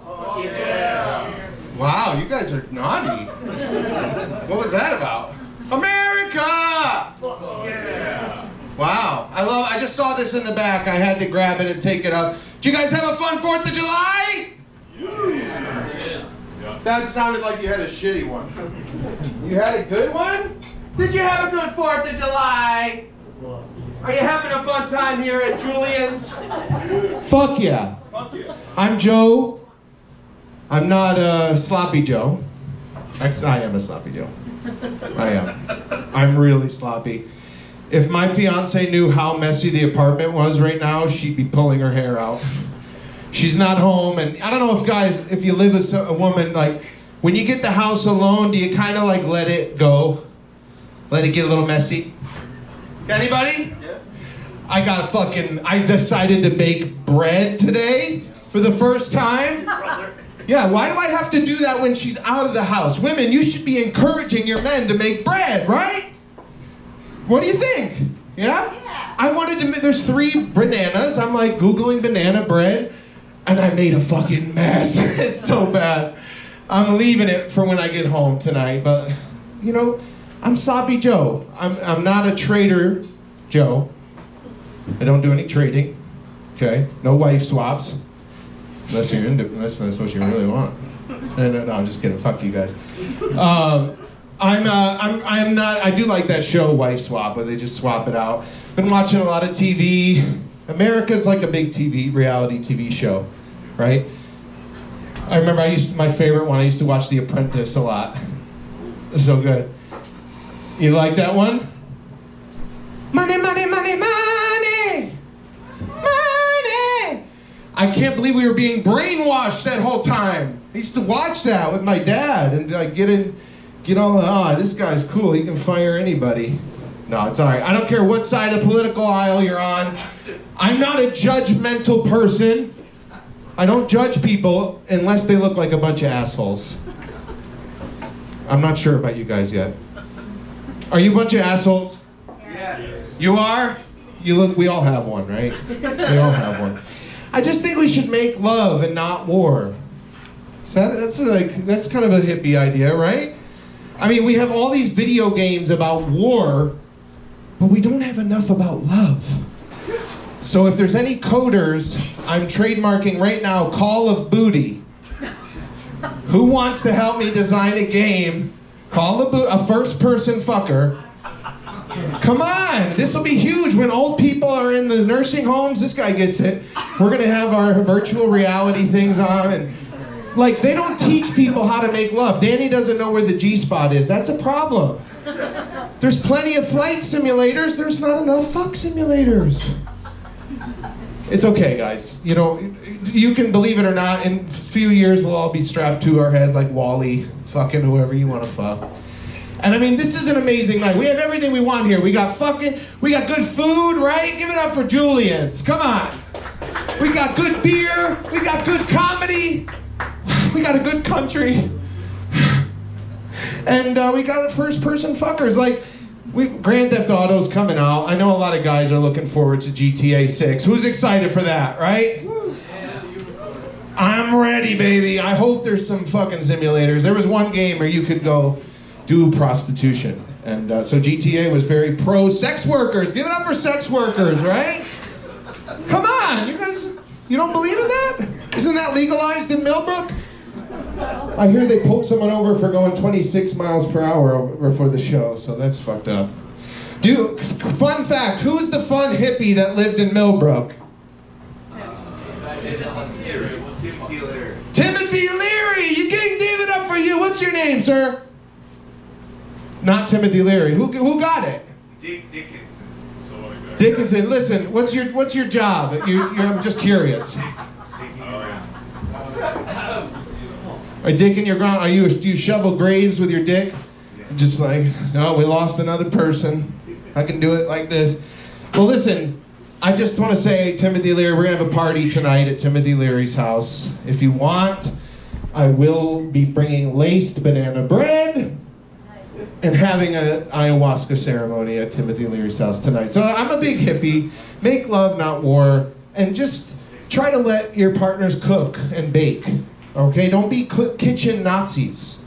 Oh, yeah. Wow, you guys are naughty. What was that about? America! Oh, yeah. Wow, I just saw this in the back. I had to grab it and take it up. Did you guys have a fun 4th of July? Yeah. That sounded like you had a shitty one. You had a good one? Did you have a good 4th of July? Are you having a fun time here at Julien's? Fuck yeah. Fuck yeah. I'm Joe. I'm not Sloppy Joe. Actually, I am a Sloppy Joe. I am. I'm really sloppy. If my fiance knew how messy the apartment was right now, she'd be pulling her hair out. She's not home, and I don't know if guys, if you live with a woman, like, when you get the house alone, do you kind of like let it go? Let it get a little messy? Anybody? Yes. I decided to bake bread today for the first time. Yeah, why do I have to do that when she's out of the house? Women, you should be encouraging your men to make bread, right? What do you think? Yeah? I wanted to, there's 3 bananas. I'm like Googling banana bread, and I made a fucking mess. It's so bad. I'm leaving it for when I get home tonight, but, you know, I'm Sloppy Joe. I'm not a trader Joe. I don't do any trading, okay? No wife swaps, unless that's what you really want. No, I'm just kidding. Fuck you guys. I'm not. I do like that show Wife Swap, where they just swap it out. Been watching a lot of TV. America's like a big reality TV show, right? I remember my favorite one. I used to watch The Apprentice a lot. It's so good. You like that one? Money, money, money, money! Money! I can't believe we were being brainwashed that whole time. I used to watch that with my dad and like get all, this guy's cool, he can fire anybody. No, it's all right. I don't care what side of the political aisle you're on. I'm not a judgmental person. I don't judge people unless they look like a bunch of assholes. I'm not sure about you guys yet. Are you a bunch of assholes? Yes. You are? We all have one, right? We all have one. I just think we should make love and not war. So that's kind of a hippie idea, right? I mean, we have all these video games about war, but we don't have enough about love. So if there's any coders, I'm trademarking right now Call of Booty. Who wants to help me design a game, a first-person fucker? Come on, this will be huge when old people are in the nursing homes. This guy gets it. We're gonna have our virtual reality things on, and like, they don't teach people how to make love. Danny doesn't know where the G-spot is. That's a problem. There's plenty of flight simulators. There's not enough fuck simulators. It's okay, guys. You know, you can believe it or not, in a few years we'll all be strapped to our heads like Wally, fucking whoever you want to fuck. And I mean, this is an amazing night. We have everything we want here. We got good food, right? Give it up for Julien's. Come on. We got good beer. We got good comedy. We got a good country. And we got first-person fuckers. Like, Grand Theft Auto's coming out. I know a lot of guys are looking forward to GTA 6. Who's excited for that, right? I'm ready, baby. I hope there's some fucking simulators. There was one game where you could go do prostitution. And so GTA was very pro sex workers. Give it up for sex workers, right? Come on, you guys, you don't believe in that? Isn't that legalized in Millbrook? I hear they pulled someone over for going 26 miles per hour before the show, so that's fucked up. Dude, fun fact, who's the fun hippie that lived in Millbrook? Timothy Leary! You can't give it up for you. What's your name, sir? Not Timothy Leary. Who got it? Dickinson. Dickinson. Listen, what's your job? I'm just curious. Are dick in your ground? Do you shovel graves with your dick? Just like, no, we lost another person. I can do it like this. Well, listen. I just want to say, Timothy Leary, we're going to have a party tonight at Timothy Leary's house. If you want, I will be bringing laced banana bread and having an ayahuasca ceremony at Timothy Leary's house tonight. So I'm a big hippie. Make love, not war. And just try to let your partners cook and bake. Okay? Don't be kitchen Nazis.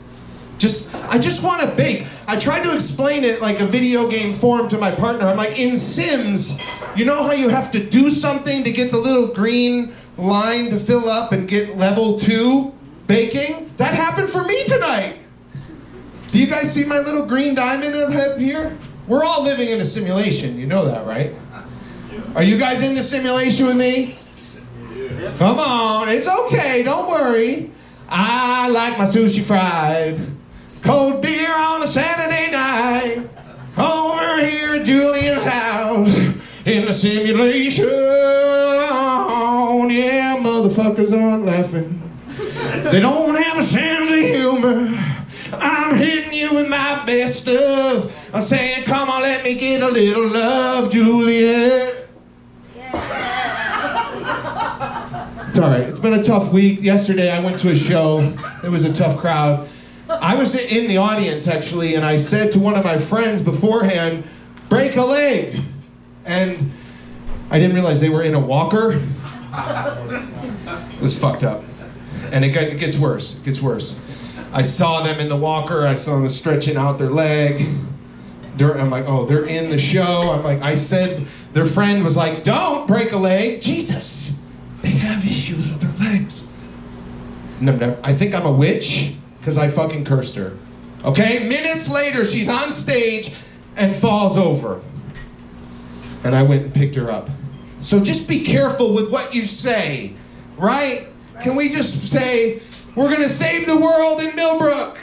I just want to bake. I tried to explain it like a video game form to my partner. I'm like, in Sims, you know how you have to do something to get the little green line to fill up and get level 2 baking? That happened for me tonight. Do you guys see my little green diamond up here? We're all living in a simulation. You know that, right? Are you guys in the simulation with me? Come on, it's okay. Don't worry. I like my sushi fried. Cold beer on a Saturday night. Over here at Julien's house in the simulation. Yeah, motherfuckers aren't laughing. They don't have a sense of humor. I'm hitting you with my best stuff. I'm saying, come on, let me get a little love, Julien. It's all right. It's been a tough week. Yesterday, I went to a show. It was a tough crowd. I was in the audience, actually, and I said to one of my friends beforehand, break a leg. And I didn't realize they were in a walker. It was fucked up. And it gets worse. It gets worse. I saw them in the walker. I saw them stretching out their leg. I'm like, oh, they're in the show. I'm like, I said, their friend was like, don't break a leg. Jesus, they have issues with their legs. No, I think I'm a witch because I fucking cursed her. Okay, minutes later, she's on stage and falls over. And I went and picked her up. So just be careful with what you say, right? Can we just say, we're gonna save the world in Millbrook.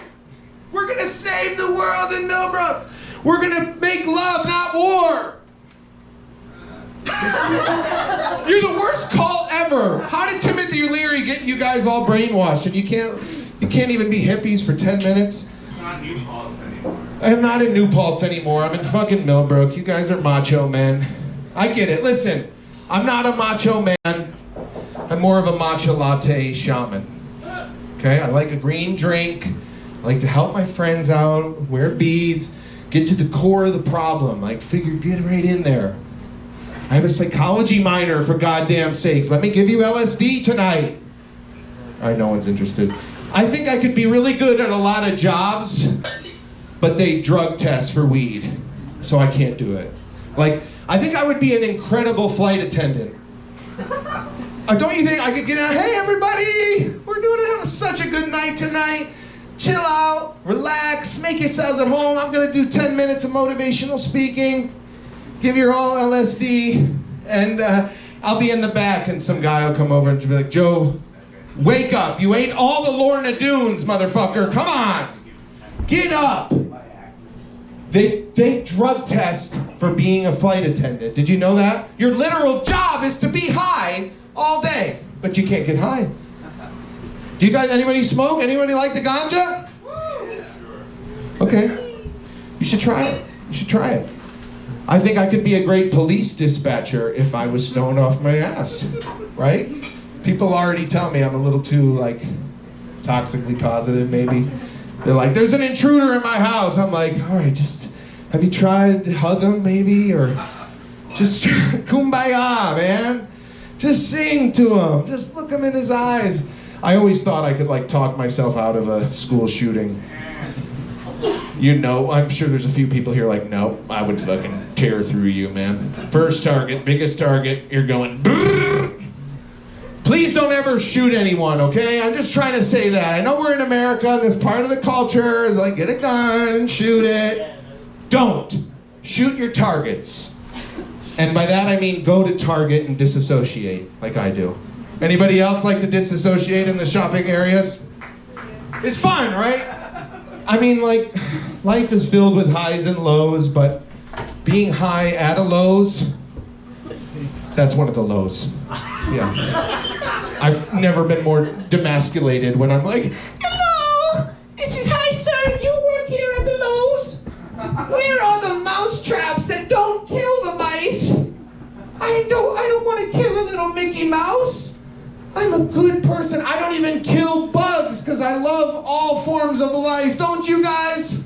We're gonna save the world in Millbrook. We're gonna make love, not war. You're the worst cult ever. How did Timothy Leary get you guys all brainwashed and you can't even be hippies for 10 minutes? It's not New Paltz anymore. I'm not in New Paltz anymore. I'm in fucking Millbrook. You guys are macho men. I get it. Listen, I'm not a macho man. I'm more of a matcha latte shaman. Okay, I like a green drink. I like to help my friends out, wear beads, get to the core of the problem. Like, get right in there. I have a psychology minor, for goddamn sakes. Let me give you LSD tonight. All right, no one's interested. I think I could be really good at a lot of jobs, but they drug test for weed, so I can't do it. Like, I think I would be an incredible flight attendant. Don't you think I could get out, hey everybody, we're doing to have such a good night tonight. Chill out, relax, make yourselves at home. I'm gonna do 10 minutes of motivational speaking. Give your all LSD, and I'll be in the back, and some guy will come over and be like, Joe, wake up. You ate all the Lorna Doones, motherfucker. Come on. Get up. They drug test for being a flight attendant. Did you know that? Your literal job is to be high all day, but you can't get high. Do you guys, anybody smoke? Anybody like the ganja? Okay. You should try it. You should try it. I think I could be a great police dispatcher if I was stoned off my ass, right? People already tell me I'm a little too, like, toxically positive, maybe. They're like, there's an intruder in my house. I'm like, all right, just, have you tried to hug him, maybe? Or just kumbaya, man. Just sing to him. Just look him in his eyes. I always thought I could like talk myself out of a school shooting. You know, I'm sure there's a few people here like, no, I would fucking tear through you, man. First target, biggest target, you're going. Brrr. Please don't ever shoot anyone, okay? I'm just trying to say that. I know we're in America, and this part of the culture is like, get a gun and shoot it. Don't. Shoot your targets. And by that I mean go to Target and disassociate, like I do. Anybody else like to disassociate in the shopping areas? It's fun, right? I mean, like, life is filled with highs and lows, but being high at a Lowe's, that's one of the lows. Yeah. I've never been more demasculated when I'm like, hello, hi sir, you work here at the Lowe's? Where are the mouse traps that don't kill the mice? I don't want to kill a little Mickey Mouse. I'm a good person. I don't even kill bugs because I love all forms of life. Don't you guys?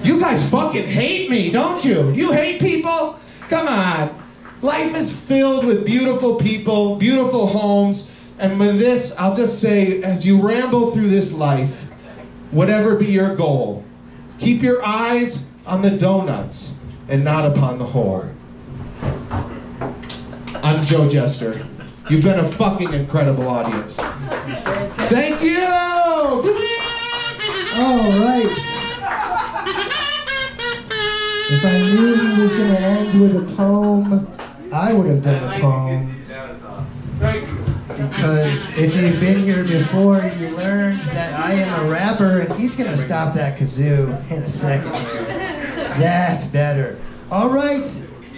You guys fucking hate me, don't you? You hate people? Come on. Life is filled with beautiful people, beautiful homes, and with this, I'll just say, as you ramble through this life, whatever be your goal, keep your eyes on the donuts and not upon the hole. I'm Joe Jester. You've been a fucking incredible audience. Thank you! All right. If I knew he was going to end with a poem, I would have done a poem. Because if you've been here before, you learned that I am a rapper, and he's going to stop that kazoo in a second here. That's better. All right.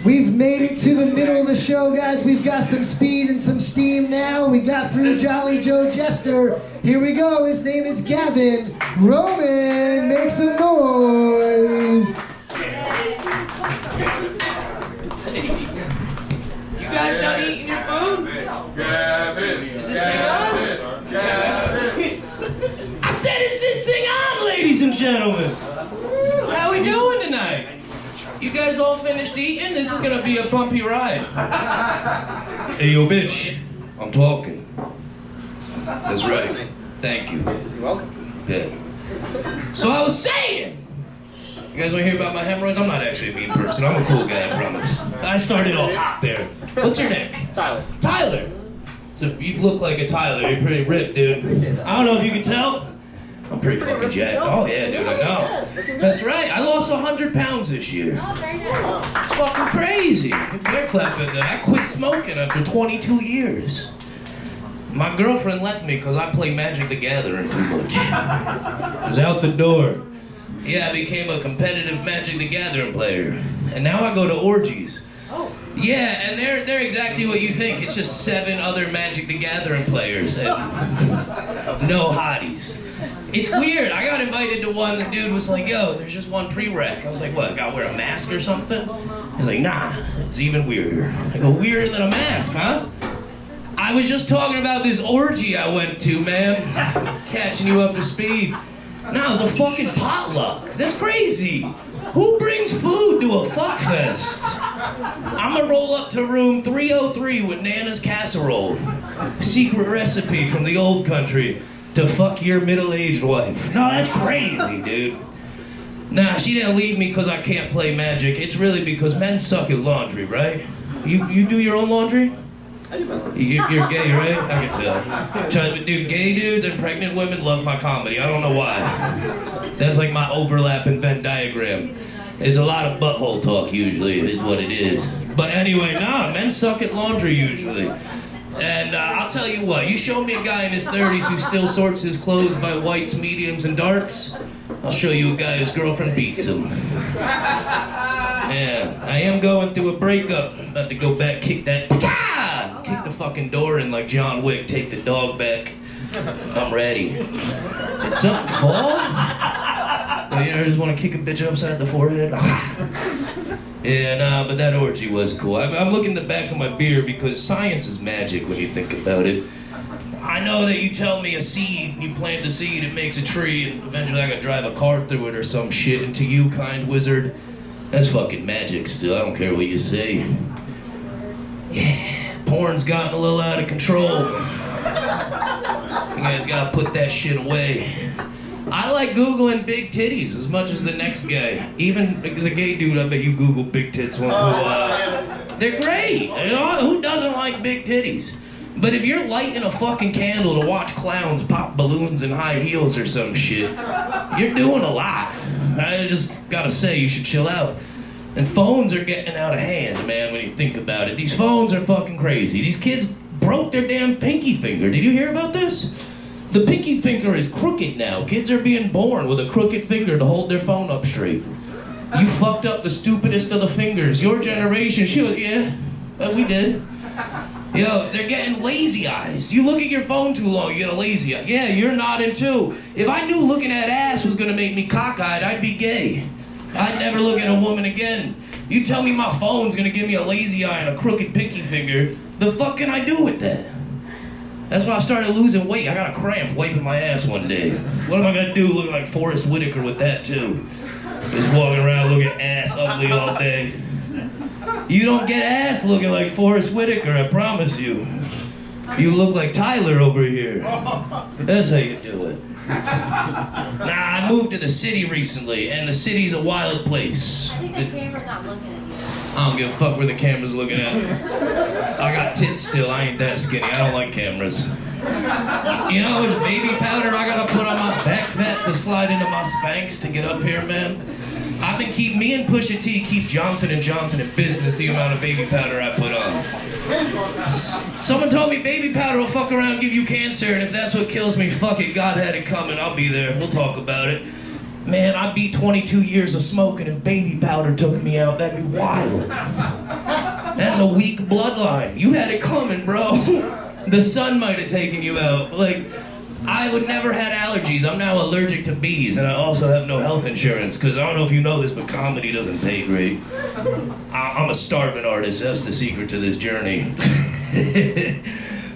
We've made it to the middle of the show, guys. We've got some speed and some steam now. We got through Jolly Joe Jester. Here we go. His name is Gavin. Roman, make some noise. You guys done eating your food? Gavin. Is this thing on? Gavin. I said, is this thing on, ladies and gentlemen? How we doing tonight? You guys all finished eating? This is gonna be a bumpy ride. Hey, yo, bitch. I'm talking. That's right. Thank you. You're welcome. Yeah. So I was saying, you guys want to hear about my hemorrhoids? I'm not actually a mean person. I'm a cool guy, I promise. I started all hot there. What's your name? Tyler. Tyler. So you look like a Tyler. You're pretty ripped, dude. I don't know if you can tell. I'm pretty fucking jacked. Oh yeah, dude, I know. That's right. I lost 100 pounds this year. It's fucking crazy. Bear clap at that. I quit smoking after 22 years. My girlfriend left me because I play Magic the Gathering too much. It was out the door. Yeah, I became a competitive Magic the Gathering player. And now I go to orgies. Yeah, and they're exactly what you think. It's just 7 other Magic the Gathering players and no hotties. It's weird. I got invited to one. The dude was like, yo, there's just one prereq. I was like, what, gotta wear a mask or something? He's like, nah, it's even weirder. I go, weirder than a mask, huh? I was just talking about this orgy I went to, man. Catching you up to speed. No, it was a fucking potluck. That's crazy. Who brings food to a fuck fest? I'm gonna roll up to room 303 with Nana's casserole. Secret recipe from the old country to fuck your middle-aged wife. No, that's crazy, dude. Nah, she didn't leave me because I can't play Magic. It's really because men suck at laundry, right? You do your own laundry? I do my laundry. You're gay, right? I can tell. Dude, gay dudes and pregnant women love my comedy. I don't know why. That's like my overlapping Venn diagram. There's a lot of butthole talk usually, is what it is. But anyway, nah, men suck at laundry usually. And I'll tell you what, you show me a guy in his 30s who still sorts his clothes by whites, mediums, and darks, I'll show you a guy whose girlfriend beats him. Yeah, I am going through a breakup. I'm about to go back, kick the fucking door in like John Wick, take the dog back. I'm ready. Did something fall? Oh, you ever just want to kick a bitch upside the forehead? Yeah, nah, but that orgy was cool. I'm looking at the back of my beer because science is magic when you think about it. I know that you tell me a seed, you plant a seed, it makes a tree, and eventually I gotta drive a car through it or some shit. And to you, kind wizard, that's fucking magic still. I don't care what you say. Yeah, porn's gotten a little out of control. guys gotta put that shit away. I like Googling big titties as much as the next guy. Even as a gay dude, I bet you Google big tits once in a while. They're great. You know, who doesn't like big titties? But if you're lighting a fucking candle to watch clowns pop balloons in high heels or some shit, you're doing a lot. I just gotta say, you should chill out. And phones are getting out of hand, man, when you think about it. These phones are fucking crazy. These kids broke their damn pinky finger. Did you hear about this? The pinky finger is crooked now. Kids are being born with a crooked finger to hold their phone up straight. You fucked up the stupidest of the fingers. Your generation, we did. Yo, they're getting lazy eyes. You look at your phone too long, you get a lazy eye. Yeah, you're nodding too. If I knew looking at ass was gonna make me cockeyed, I'd be gay. I'd never look at a woman again. You tell me my phone's gonna give me a lazy eye and a crooked pinky finger, the fuck can I do with that? That's why I started losing weight. I got a cramp wiping my ass one day. What am I gonna do looking like Forrest Whitaker with that too? Just walking around looking ass ugly all day. You don't get ass looking like Forrest Whitaker, I promise you. You look like Tyler over here. That's how you do it. Nah, I moved to the city recently, and the city's a wild place. I think the camera's not looking at you. I don't give a fuck where the camera's looking at. I got tits still, I ain't that skinny. I don't like cameras. You know how much baby powder I gotta put on my back fat to slide into my Spanx to get up here, man? I've been me and Pusha T keep Johnson & Johnson in business the amount of baby powder I put on. Someone told me baby powder will fuck around and give you cancer, and if that's what kills me, fuck it, God had it coming, I'll be there, we'll talk about it. Man, I beat 22 years of smoking. If baby powder took me out, that'd be wild. That's a weak bloodline. You had it coming, bro. The sun might have taken you out. Like, I would never had allergies. I'm now allergic to bees, and I also have no health insurance, because I don't know if you know this, but comedy doesn't pay great. I'm a starving artist. That's the secret to this journey.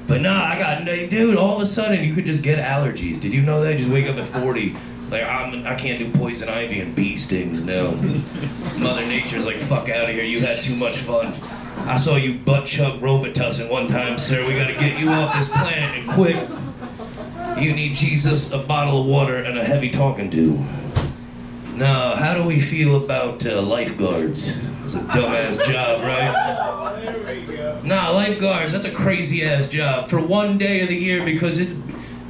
But nah, dude, all of a sudden you could just get allergies. Did you know that? Just wake up at 40. Like, I can't do poison ivy and bee stings now. Mother Nature's like, fuck out of here, you had too much fun. I saw you butt chug Robitussin one time, sir. We gotta get you off this planet and quick. You need Jesus, a bottle of water, and a heavy talking to. Now, how do we feel about lifeguards? It's a dumbass job, right? Nah, lifeguards, that's a crazy ass job for one day of the year because it's...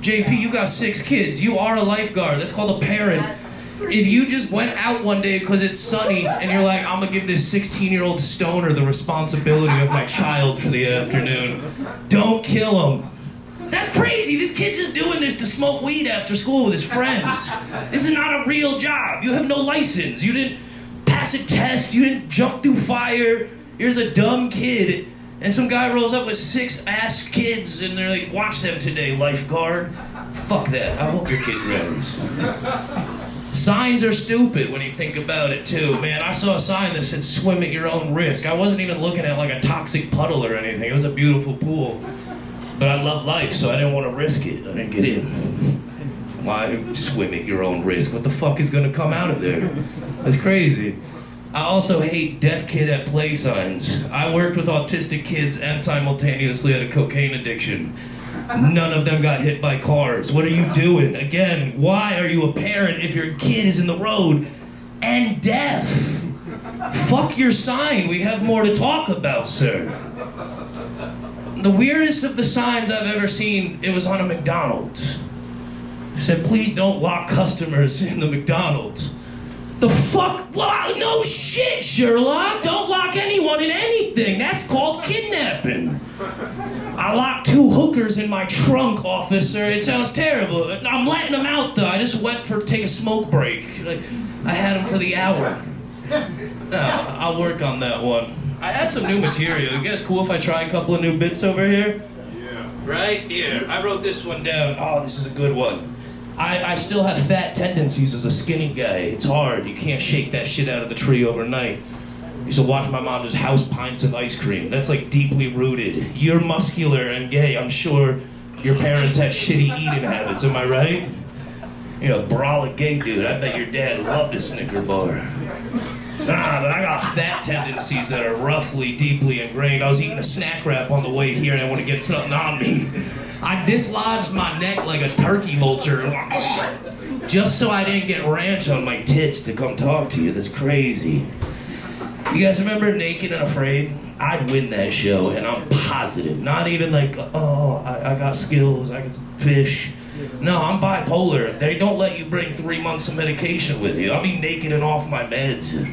JP, you got 6 kids. You are a lifeguard. That's called a parent. If you just went out one day because it's sunny and you're like, I'm gonna give this 16-year-old stoner the responsibility of my child for the afternoon, don't kill him. That's crazy. This kid's just doing this to smoke weed after school with his friends. This is not a real job. You have no license. You didn't pass a test. You didn't jump through fire. Here's a dumb kid. And some guy rolls up with 6 ass kids and they're like, watch them today, lifeguard. Fuck that. I hope your kid grows. Signs are stupid when you think about it too. Man, I saw a sign that said swim at your own risk. I wasn't even looking at like a toxic puddle or anything. It was a beautiful pool. But I love life, so I didn't want to risk it. I didn't get in. Why swim at your own risk? What the fuck is gonna come out of there? That's crazy. I also hate deaf kid at play signs. I worked with autistic kids and simultaneously had a cocaine addiction. None of them got hit by cars. What are you doing? Again, why are you a parent if your kid is in the road and deaf? Fuck your sign. We have more to talk about, sir. The weirdest of the signs I've ever seen, it was on a McDonald's. It said, please don't lock customers in the McDonald's. The fuck? Wow, no shit, Sherlock. Don't lock anyone in anything. That's called kidnapping. I locked 2 hookers in my trunk, officer. It sounds terrible. I'm letting them out, though. I just went to take a smoke break. Like, I had them for the hour. No, I'll work on that one. I had some new material. You guys cool if I try a couple of new bits over here? Yeah. Right? Here. I wrote this one down. Oh, this is a good one. I still have fat tendencies as a skinny guy. It's hard. You can't shake that shit out of the tree overnight. I used to watch my mom just house pints of ice cream. That's like deeply rooted. You're muscular and gay. I'm sure your parents had shitty eating habits. Am I right? You're a brolic gay dude. I bet your dad loved a Snicker bar. Nah, but I got fat tendencies that are roughly, deeply ingrained. I was eating a snack wrap on the way here and I want to get something on me. I dislodged my neck like a turkey vulture just so I didn't get ranch on my tits to come talk to you. That's crazy. You guys remember Naked and Afraid? I'd win that show, and I'm positive. Not even like, oh, I got skills, I can fish. No, I'm bipolar. They don't let you bring 3 months of medication with you. I'll be naked and off my meds.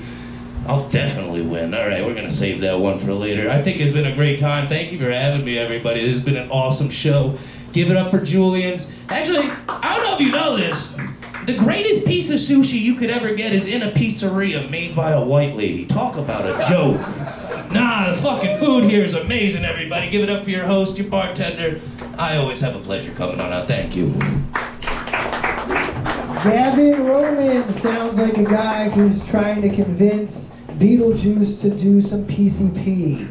I'll definitely win. All right, we're gonna save that one for later. I think it's been a great time. Thank you for having me, everybody. This has been an awesome show. Give it up for Julien's. Actually, I don't know if you know this. The greatest piece of sushi you could ever get is in a pizzeria made by a white lady. Talk about a joke. Nah, the fucking food here is amazing, everybody. Give it up for your host, your bartender. I always have a pleasure coming on out. Thank you. Gavin Rowland sounds like a guy who's trying to convince Beetlejuice to do some PCP.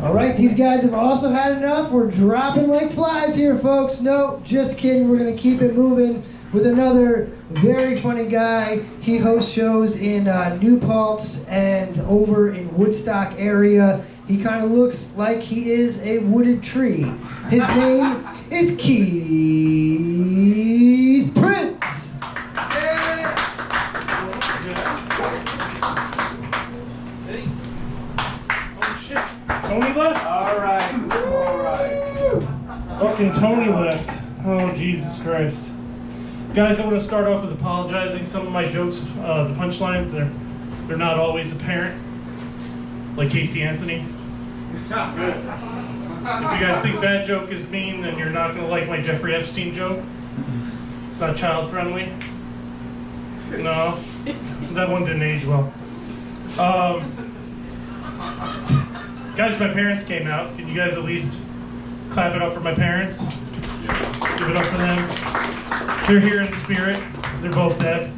All right, these guys have also had enough. We're dropping like flies here, folks. No, just kidding. We're going to keep it moving with another very funny guy. He hosts shows in New Paltz and over in Woodstock area. He kind of looks like he is a wooded tree. His name is Keith Prince. Oh shit. Tony left? Alright. Fucking Tony left. Oh, Jesus Christ. Guys, I want to start off with apologizing. Some of my jokes, the punchlines, they're not always apparent. Like Casey Anthony. If you guys think that joke is mean, then you're not going to like my Jeffrey Epstein joke. It's not child friendly. No, that one didn't age well. Guys, my parents came out. Can you guys at least clap it up for my parents? Give it up for them. They're here in spirit. They're both dead.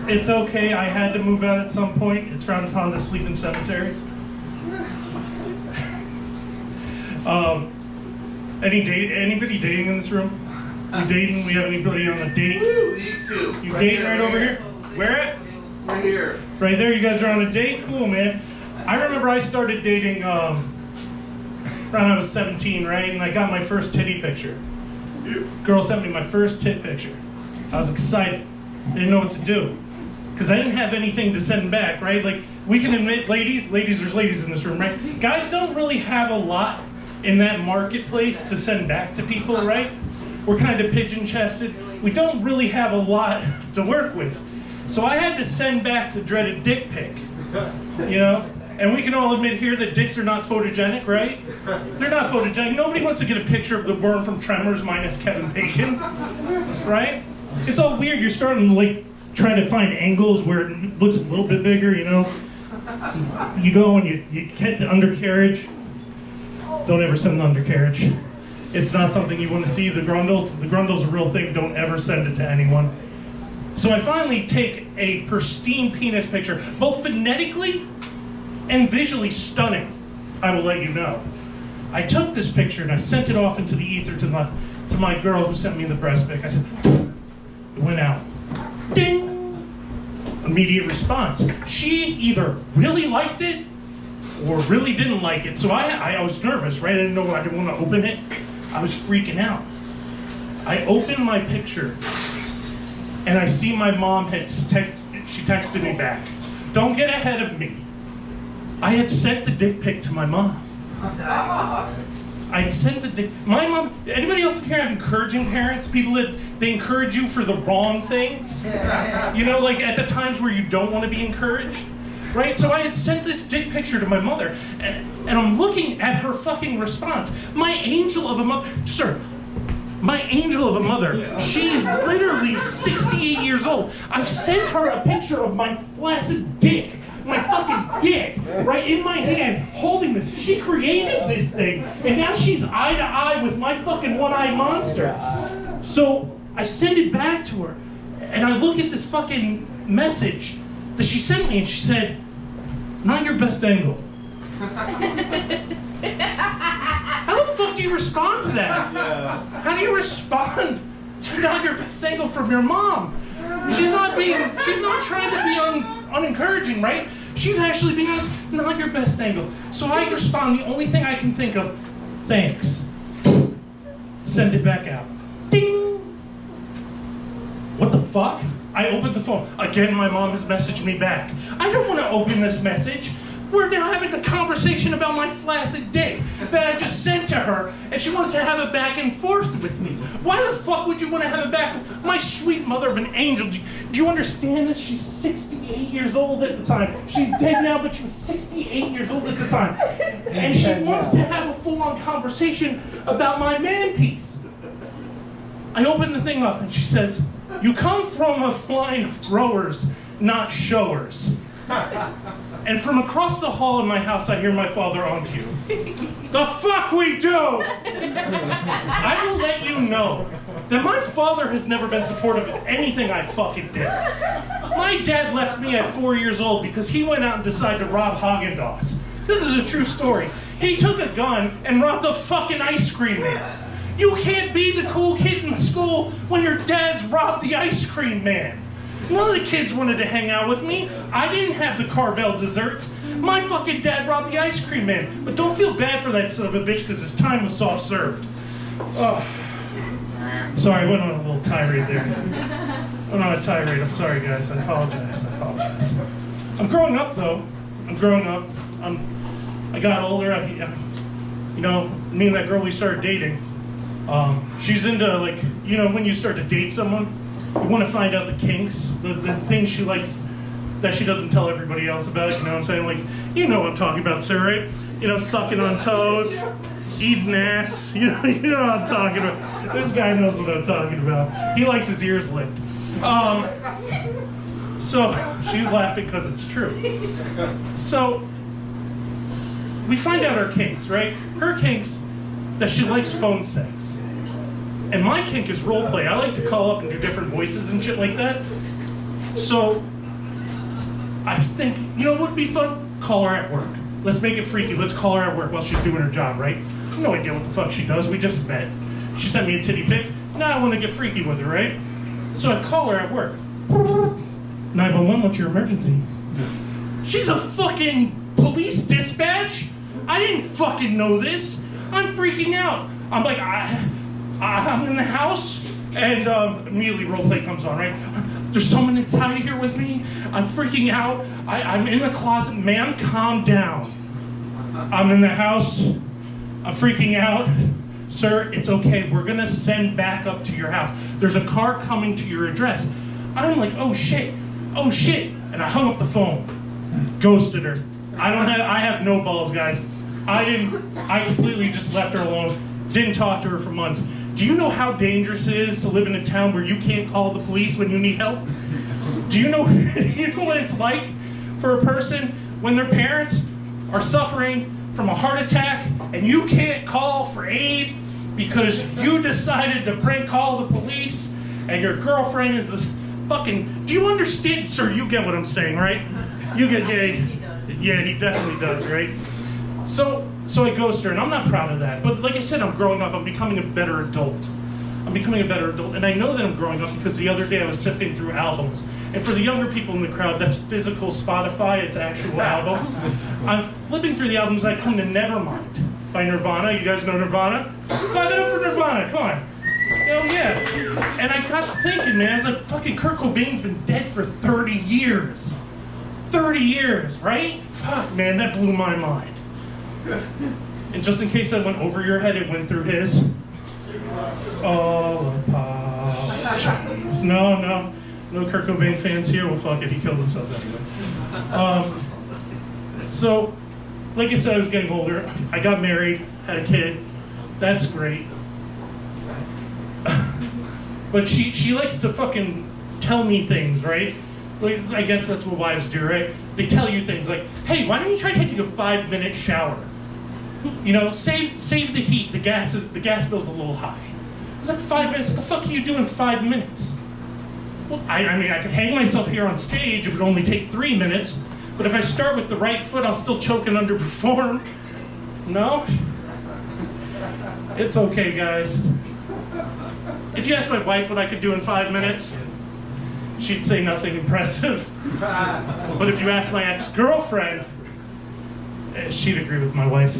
It's okay. I had to move out at some point. It's frowned upon to sleep in cemeteries. Anybody dating in this room? You dating? We have anybody on a date? These two. You dating right over here? Where at? Right here. Right there. You guys are on a date? Cool, man. I remember I started dating around I was 17, right? And I got my first titty picture. Girl sent me my first tit picture. I was excited. Didn't know what to do. Because I didn't have anything to send back, right? Like, we can admit, ladies, there's ladies in this room, right? Guys don't really have a lot in that marketplace to send back to people, right? We're kind of pigeon-chested. We don't really have a lot to work with. So I had to send back the dreaded dick pic, you know? And we can all admit here that dicks are not photogenic, right? They're not photogenic. Nobody wants to get a picture of the worm from Tremors minus Kevin Bacon, right? It's all weird. You're starting to like try to find angles where it looks a little bit bigger, you know? You go and you get the undercarriage. Don't ever send the undercarriage. It's not something you want to see. The grundle's a real thing. Don't ever send it to anyone. So I finally take a pristine penis picture, both phonetically and visually stunning, I will let you know. I took this picture and I sent it off into the ether to my girl who sent me the breast pic. I said, it went out. Ding! Immediate response. She either really liked it or really didn't like it. So I was nervous, right? I didn't know I didn't want to open it. I was freaking out. I opened my picture and I see my mom she texted me back. Don't get ahead of me. I had sent the dick pic to my mom. I had sent the dick. My mom. Anybody else here have encouraging parents? People that they encourage you for the wrong things. You know, like at the times where you don't want to be encouraged, right? So I had sent this dick picture to my mother, and I'm looking at her fucking response. My angel of a mother, sir. My angel of a mother. She's literally 68 years old. I sent her a picture of my flaccid dick. My fucking dick, right in my hand, holding this. She created this thing, and now she's eye to eye with my fucking one-eyed monster. So I send it back to her, and I look at this fucking message that she sent me, and she said, "Not your best angle." How the fuck do you respond to that? How do you respond to not your best angle from your mom? She's not trying to be unencouraging, right? She's actually being honest, not your best angle. So I respond, the only thing I can think of, Thanks. Send it back out. Ding! What the fuck? I opened the phone. Again, my mom has messaged me back. I don't want to open this message. We're now having the conversation about my flaccid dick that I just sent to her, and she wants to have a back and forth with me. Why the fuck would you want to have a back? My sweet mother of an angel. Do you understand this? She's 68 years old at the time. She's dead now, but she was 68 years old at the time. And she wants to have a full-on conversation about my man piece. I open the thing up, and she says, "You come from a line of growers, not showers." And from across the hall in my house, I hear my father on cue. The fuck we do! I will let you know that my father has never been supportive of anything I fucking did. My dad left me at 4 years old because he went out and decided to rob Haagen-Dazs. This is a true story. He took a gun and robbed a fucking ice cream man. You can't be the cool kid in school when your dad's robbed the ice cream man. None of the kids wanted to hang out with me. I didn't have the Carvel desserts. My fucking dad robbed the ice cream man. But don't feel bad for that son of a bitch because his time was soft served. Oh. Sorry, I went on a little tirade there. I'm not a tirade. I'm sorry, guys. I apologize. I'm growing up, though. I'm growing up. I got older. You know, me and that girl we started dating. She's into, like, you know, when you start to date someone, you want to find out the kinks, the things she likes that she doesn't tell everybody else about. You know what I'm saying? Like, you know what I'm talking about, sir, right? You know, sucking on toes, eating ass. You know what I'm talking about. This guy knows what I'm talking about. He likes his ears licked. So she's laughing because it's true. So we find out her kinks, right? Her kinks that she likes phone sex. And my kink is role play. I like to call up and do different voices and shit like that. So I think, you know what would be fun? Call her at work. Let's make it freaky. Let's call her at work while she's doing her job, right? No idea what the fuck she does. We just met. She sent me a titty pic. Now I want to get freaky with her, right? So I call her at work. 911, what's your emergency? She's a fucking police dispatch? I didn't fucking know this. I'm freaking out. I'm like, I'm in the house, and immediately roleplay comes on, right? There's someone inside here with me. I'm freaking out. I'm in the closet. Ma'am, calm down. I'm in the house. I'm freaking out. Sir, it's okay. We're going to send backup to your house. There's a car coming to your address. I'm like, oh, shit. Oh, shit. And I hung up the phone. Ghosted her. I have no balls, guys. I completely just left her alone. Didn't talk to her for months. Do you know how dangerous it is to live in a town where you can't call the police when you need help? Do you know what it's like for a person when their parents are suffering from a heart attack and you can't call for aid because you decided to call the police and your girlfriend is this fucking... Do you understand? Sir, you get what I'm saying, right? You get... Yeah, he definitely does, right? So I ghost her, and I'm not proud of that. But like I said, I'm growing up. I'm becoming a better adult. And I know that I'm growing up because the other day I was sifting through albums. And for the younger people in the crowd, that's physical Spotify. It's actual album. I'm flipping through the albums. I come to Nevermind by Nirvana. You guys know Nirvana? Clap it up for Nirvana. Come on. Hell yeah. And I got to thinking, man, I was like, fucking Kurt Cobain's been dead for 30 years. 30 years, right? Fuck, man, that blew my mind. And just in case that went over your head, it went through his. Oh, apologies. No Kurt Cobain fans here. Well, fuck it, he killed himself anyway. So, like I said, I was getting older. I got married, had a kid. That's great. But she likes to fucking tell me things, right? Like, I guess that's what wives do, right? They tell you things like, hey, why don't you try taking a 5-minute shower? You know, save the heat. The gas bill's a little high. It's like 5 minutes. What the fuck can you do in 5 minutes? Well, I mean, I could hang myself here on stage. It would only take 3 minutes. But if I start with the right foot, I'll still choke and underperform. No? It's okay, guys. If you ask my wife what I could do in 5 minutes, she'd say nothing impressive. But if you ask my ex-girlfriend, she'd agree with my wife.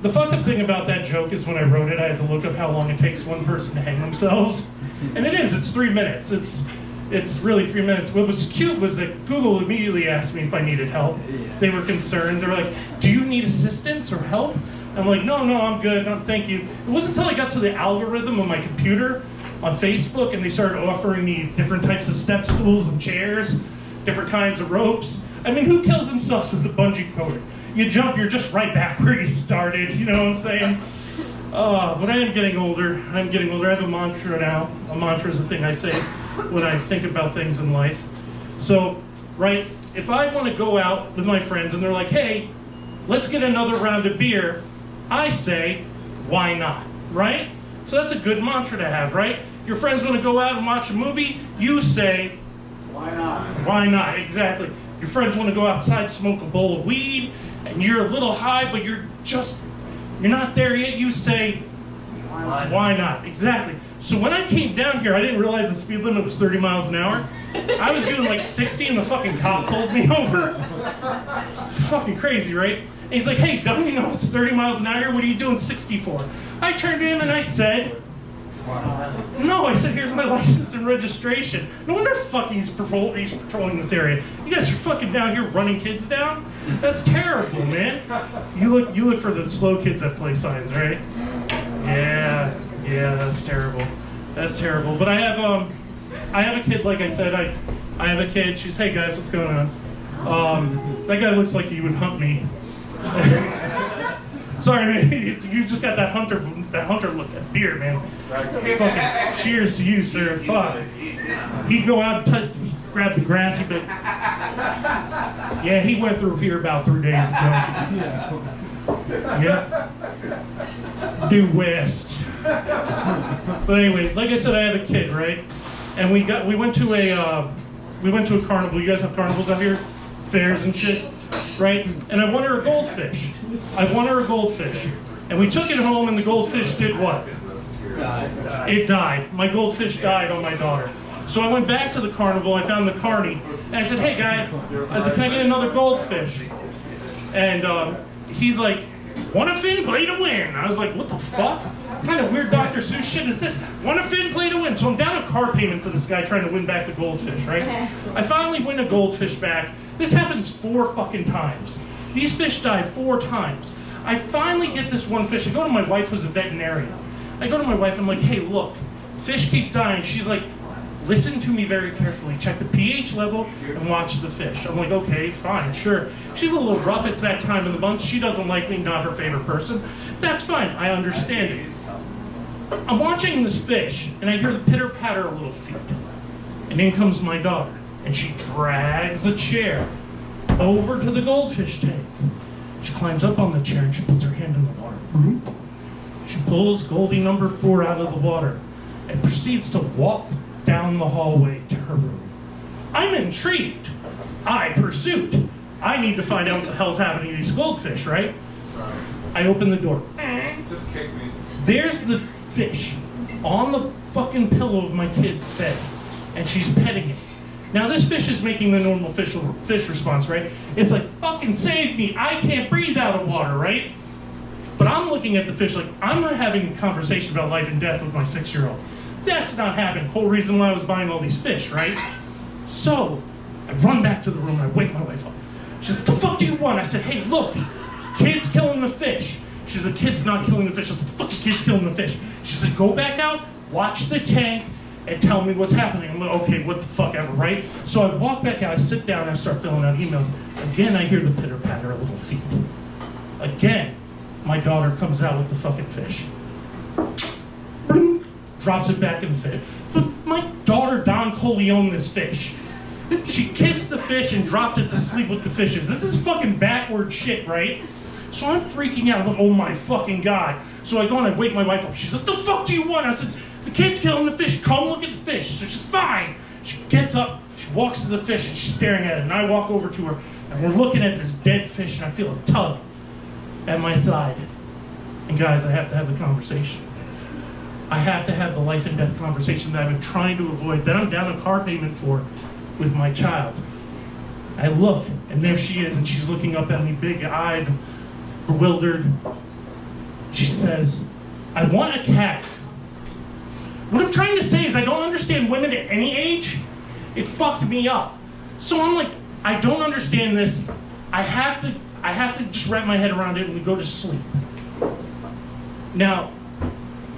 The fucked up thing about that joke is when I wrote it, I had to look up how long it takes one person to hang themselves. And it's 3 minutes. It's really 3 minutes. What was cute was that Google immediately asked me if I needed help. They were concerned. They were like, do you need assistance or help? I'm like, no, I'm good, no, thank you. It wasn't until I got to the algorithm on my computer on Facebook and they started offering me different types of step stools and chairs, different kinds of ropes. I mean, who kills themselves with a bungee cord? You jump, you're just right back where you started, you know what I'm saying? But I am getting older. I have a mantra now. A mantra is a thing I say when I think about things in life. So, right, if I want to go out with my friends and they're like, hey, let's get another round of beer, I say, why not, right? So that's a good mantra to have, right? Your friends want to go out and watch a movie, you say, Why not? why not, exactly. Your friends want to go outside, smoke a bowl of weed, and you're a little high, but you're not there yet, you say, why not, exactly. So when I came down here, I didn't realize the speed limit was 30 miles an hour. I was doing like 60 and the fucking cop pulled me over. Fucking crazy, right? And he's like, hey, don't you know it's 30 miles an hour? What are you doing 60 for? I turned to him and I said, no, I said, here's my license and registration. No wonder fucking he's patrolling this area. You guys are fucking down here running kids down? That's terrible, man. You look for the slow kids that play signs, right? Yeah, that's terrible. That's terrible. But I have a kid, like I said, I have a kid. She's, hey guys, what's going on? That guy looks like he would hunt me. Sorry, man. You just got that hunter look at beer, man. Fucking cheers to you, sir. Fuck. He'd go out and grab the grassy bit. Yeah, he went through here about 3 days ago. Yeah. Due west. But anyway, like I said, I have a kid, right? And we went to a carnival. You guys have carnivals out here? Fairs and shit? Right? And I won her a goldfish. And we took it home and the goldfish did what? It died. My goldfish died on my daughter. So I went back to the carnival, I found the carny, and I said, hey guy, I said, can I get another goldfish? And he's like, want a fin, play to win. I was like, what the fuck? What kind of weird Dr. Seuss shit is this? Want a fin, play to win. So I'm down a car payment to this guy trying to win back the goldfish, right? I finally win a goldfish back. This happens 4 fucking times. These fish died 4 times. I finally get this one fish. I go to my wife, who's a veterinarian. I go to my wife, I'm like, hey, look, fish keep dying. She's like, listen to me very carefully. Check the pH level and watch the fish. I'm like, okay, fine, sure. She's a little rough. It's that time of the month. She doesn't like me, not her favorite person. That's fine. I understand it. I'm watching this fish, and I hear the pitter-patter of little feet. And in comes my daughter, and she drags a chair over to the goldfish tank. She climbs up on the chair, and she puts her hand in the water. She pulls Goldie number 4 out of the water and proceeds to walk down the hallway to her room. I'm intrigued. I pursuit. I need to find out what the hell's happening to these goldfish, right? I open the door. Just kick me. There's the fish on the fucking pillow of my kid's bed, and she's petting it. Now this fish is making the normal fish response, right? It's like, fucking save me, I can't breathe out of water, right? But I'm looking at the fish like, I'm not having a conversation about life and death with my 6-year-old. That's not happening. Whole reason why I was buying all these fish, right? So, I run back to the room and I wake my wife up. She's like, the fuck do you want? I said, hey, look, kid's killing the fish. She's like, kid's not killing the fish. I said, the fucking kid's killing the fish. She said, go back out, watch the tank, and tell me what's happening. I'm like, okay, what the fuck ever, right? So I walk back out, I sit down, and I start filling out emails. Again, I hear the pitter-patter of little feet. Again, my daughter comes out with the fucking fish. Drops it back in the fish. Look, my daughter Don Corleone this fish. She kissed the fish and dropped it to sleep with the fishes. This is fucking backward shit, right? So I'm freaking out. I'm like, oh my fucking God. So I go and I wake my wife up. She's like, the fuck do you want? I said, the kid's killing the fish. Come look at the fish. So she's fine. She gets up, she walks to the fish, and she's staring at it. And I walk over to her, and we're looking at this dead fish, and I feel a tug at my side. And guys, I have to have the conversation. I have to have the life and death conversation that I've been trying to avoid, that I'm down a car payment for with my child. I look, and there she is, and she's looking up at me, big-eyed, bewildered. She says, I want a cat. What I'm trying to say is I don't understand women at any age. It fucked me up. So I'm like, I don't understand this. I have to just wrap my head around it and we go to sleep. Now,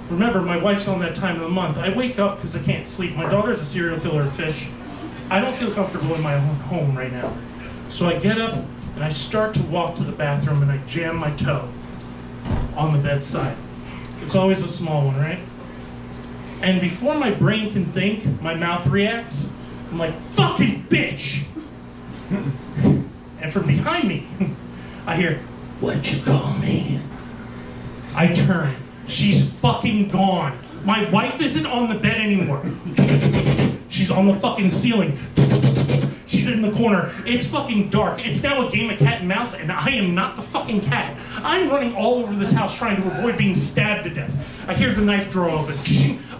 remember, my wife's on that time of the month. I wake up because I can't sleep. My daughter's a serial killer of fish. I don't feel comfortable in my own home right now. So I get up and I start to walk to the bathroom and I jam my toe on the bedside. It's always a small one, right? And before my brain can think, my mouth reacts. I'm like, fucking bitch! And from behind me, I hear, what'd you call me? I turn. She's fucking gone. My wife isn't on the bed anymore. She's on the fucking ceiling. She's in the corner. It's fucking dark. It's now a game of cat and mouse, and I am not the fucking cat. I'm running all over this house trying to avoid being stabbed to death. I hear the knife drawer open.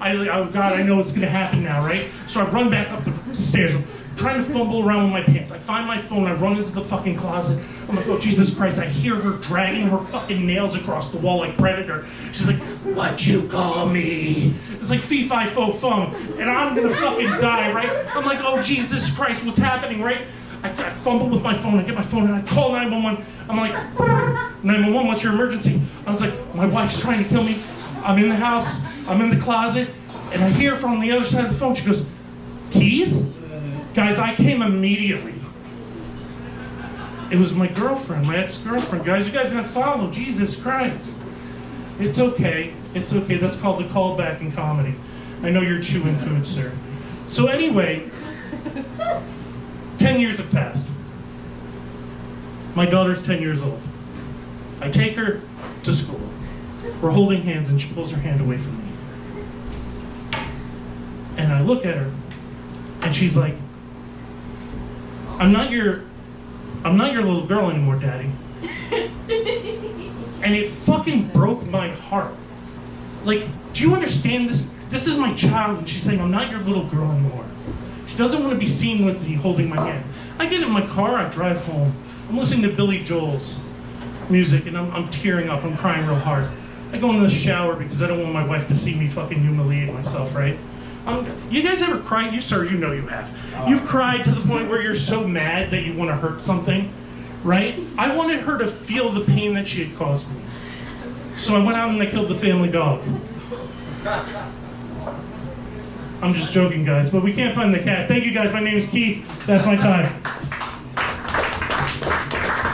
Oh God, I know it's gonna happen now, right? So I run back up the stairs. I'm trying to fumble around with my pants. I find my phone, I run into the fucking closet. I'm like, oh Jesus Christ, I hear her dragging her fucking nails across the wall like Predator. She's like, what'd you call me? It's like fee-fi-fo-fum, and I'm gonna fucking die, right? I'm like, oh Jesus Christ, what's happening, right? I fumble with my phone, I get my phone and I call 911. I'm like, 911, what's your emergency? I was like, my wife's trying to kill me. I'm in the house, I'm in the closet, and I hear from the other side of the phone, she goes, Keith? Guys, I came immediately. It was my girlfriend, my ex-girlfriend. Guys, you guys gotta follow, Jesus Christ. It's okay, it's okay. That's called a callback in comedy. I know you're chewing food, sir. So anyway, 10 years have passed. My daughter's 10 years old. I take her to school. We're holding hands and she pulls her hand away from me. And I look at her and she's like, I'm not your little girl anymore, Daddy. And it fucking broke my heart. Like, do you understand this? This is my child, and she's saying, I'm not your little girl anymore. She doesn't want to be seen with me holding my hand. I get in my car, I drive home. I'm listening to Billy Joel's music, and I'm tearing up, I'm crying real hard. I go in the shower because I don't want my wife to see me fucking humiliate myself, right? You guys ever cried? You, sir, you know you have. You've cried to the point where you're so mad that you want to hurt something, right? I wanted her to feel the pain that she had caused me. So I went out and I killed the family dog. I'm just joking, guys, but we can't find the cat. Thank you, guys. My name is Keith. That's my time.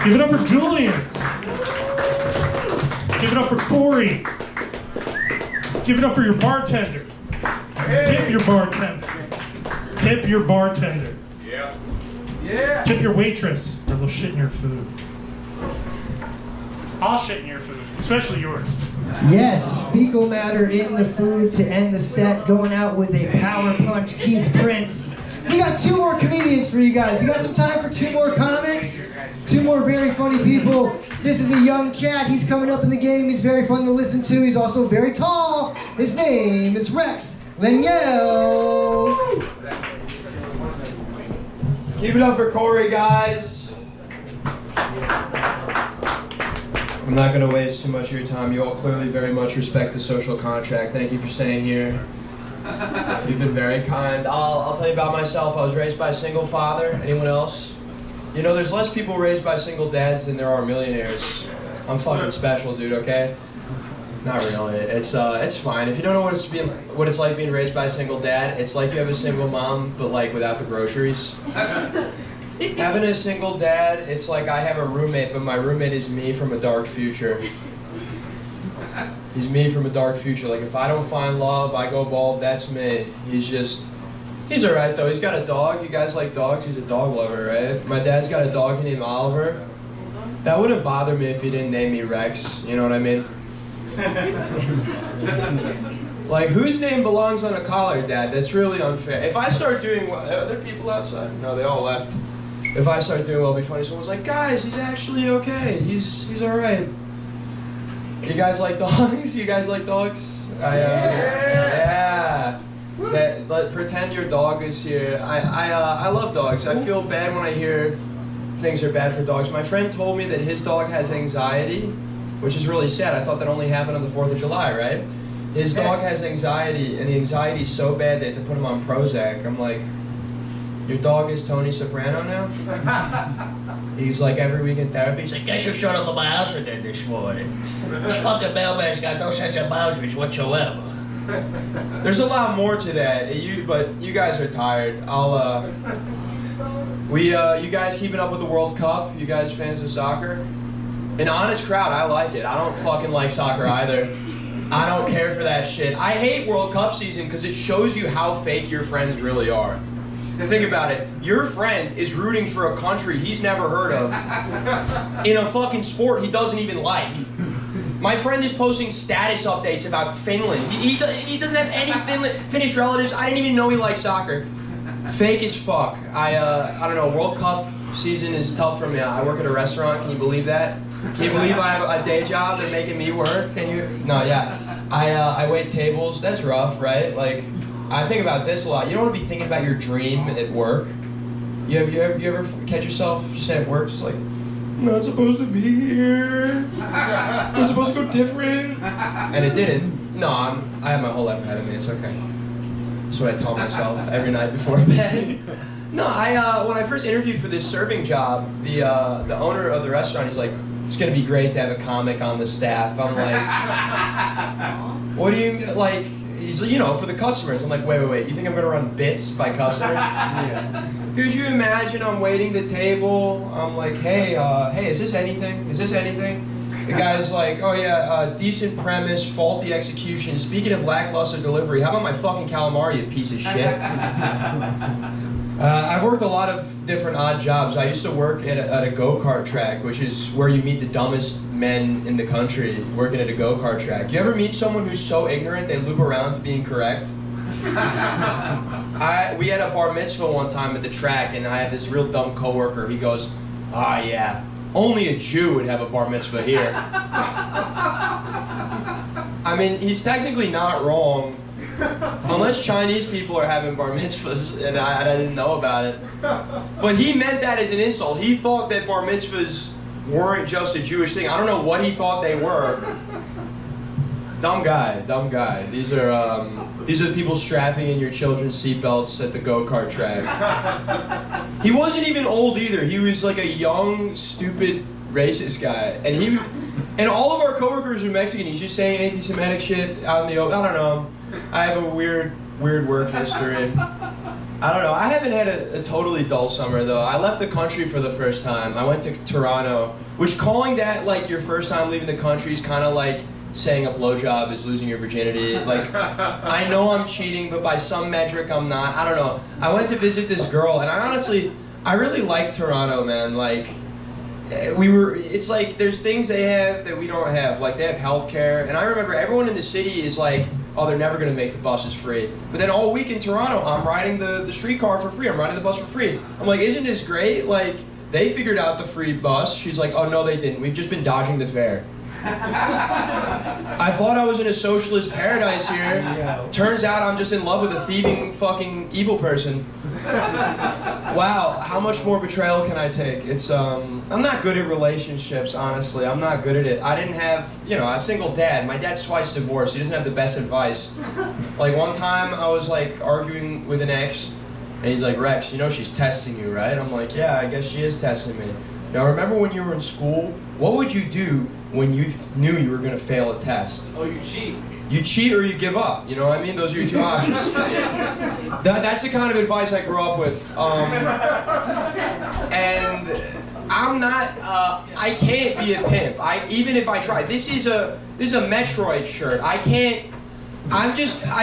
Give it up for Julien's. Give it up for Corey. Give it up for your bartender. Tip your bartender. Tip your bartender. Yeah. Yeah. Tip your waitress, or they'll shit in your food. I'll shit in your food, especially yours. Yes, fecal matter in the food to end the set, going out with a power punch, Keith Prince. We got 2 more comedians for you guys. You got some time for 2 more comics? 2 more very funny people. This is a young cat. He's coming up in the game. He's very fun to listen to. He's also very tall. His name is Rex Laniel. Keep it up for Corey, guys. I'm not going to waste too much of your time. You all clearly very much respect the social contract. Thank you for staying here. You've been very kind. I'll tell you about myself. I was raised by a single father. Anyone else? You know, there's less people raised by single dads than there are millionaires. I'm fucking special, dude, okay? Not really. It's fine. If you don't know what it's like being raised by a single dad, it's like you have a single mom, but like without the groceries. Having a single dad, it's like I have a roommate, but my roommate is me from a dark future. He's me from a dark future. Like if I don't find love, I go bald, that's me. He's alright though. He's got a dog. You guys like dogs? He's a dog lover, right? My dad's got a dog named Oliver. That wouldn't bother me if he didn't name me Rex. You know what I mean? Like, whose name belongs on a collar, Dad? That's really unfair. If I start doing well, are there people outside? No, they all left. If I start doing well, it'll be funny. Someone's like, guys, he's actually okay. He's alright. You guys like dogs? You guys like dogs? Yeah. Pretend your dog is here. I love dogs. I feel bad when I hear things are bad for dogs. My friend told me that his dog has anxiety, which is really sad. I thought that only happened on the 4th of July, right? His dog has anxiety, and the anxiety's so bad they have to put him on Prozac. I'm like, your dog is Tony Soprano now? He's like, every week in therapy, he's like, guess who showed up at my house again this morning? This fucking mailman's got no sense of boundaries whatsoever. There's a lot more to that, but you guys are tired. You guys keeping up with the World Cup? You guys fans of soccer? An honest crowd, I like it. I don't fucking like soccer either. I don't care for that shit. I hate World Cup season because it shows you how fake your friends really are. Think about it. Your friend is rooting for a country he's never heard of in a fucking sport he doesn't even like. My friend is posting status updates about Finland. He doesn't have any Finnish relatives. I didn't even know he liked soccer. Fake as fuck. I don't know. World Cup season is tough for me. I work at a restaurant. Can you believe that? Can you believe I have a day job? They're making me work. Can you? No, yeah. I wait tables. That's rough, right? Like, I think about this a lot. You don't want to be thinking about your dream at work. You ever catch yourself just at work, just like, I'm not supposed to be here. It's supposed to go different. And it didn't. No, I have my whole life ahead of me. It's okay. That's what I tell myself every night before bed. No, when I first interviewed for this serving job, the owner of the restaurant, he's like, it's gonna be great to have a comic on the staff. I'm like, what do you like? He's like, you know, for the customers. I'm like, wait. You think I'm gonna run bits by customers? Yeah. Could you imagine I'm waiting the table? I'm like, hey, is this anything? Is this anything? The guy's like, oh yeah, decent premise, faulty execution. Speaking of lackluster delivery, how about my fucking calamari, you piece of shit? I've worked a lot of different odd jobs. I used to work at a go-kart track, which is where you meet the dumbest men in the country working at a go-kart track. You ever meet someone who's so ignorant they loop around to being correct? We had a bar mitzvah one time at the track, and I had this real dumb coworker. He goes, yeah, only a Jew would have a bar mitzvah here. I mean, he's technically not wrong. Unless Chinese people are having bar mitzvahs, and I didn't know about it. But he meant that as an insult. He thought that bar mitzvahs weren't just a Jewish thing. I don't know what he thought they were. Dumb guy. These are the people strapping in your children's seatbelts at the go-kart track. He wasn't even old either. He was like a young, stupid, racist guy. And all of our coworkers are Mexican. He's just saying anti-Semitic shit out in the open. I don't know. I have a weird work history. I don't know. I haven't had a totally dull summer though. I left the country for the first time. I went to Toronto, which calling that like your first time leaving the country is kind of like saying a blowjob is losing your virginity. Like, I know I'm cheating, but by some metric I'm not. I don't know. I went to visit this girl, and I really like Toronto, man. Like, it's like there's things they have that we don't have. Like, they have healthcare, and I remember everyone in the city is like, oh, they're never gonna make the buses free. But then all week in Toronto, I'm riding the streetcar for free. I'm riding the bus for free. I'm like, isn't this great? Like, they figured out the free bus. She's like, oh no, they didn't. We've just been dodging the fare. I thought I was in a socialist paradise here. Turns out I'm just in love with a thieving fucking evil person. Wow, how much more betrayal can I take? I'm not good at relationships, honestly. I'm not good at it. I didn't have, a single dad. My dad's twice divorced. He doesn't have the best advice. Like one time I was like arguing with an ex, and he's like, Rex, she's testing you, right? I'm like, yeah, I guess she is testing me. Now remember when you were in school, what would you do when you knew you were going to fail a test? Oh, you cheat. You cheat or you give up, you know what I mean? Those are your two options. That's the kind of advice I grew up with. And I'm not, I can't be a pimp. Even if I try. This is a Metroid shirt. I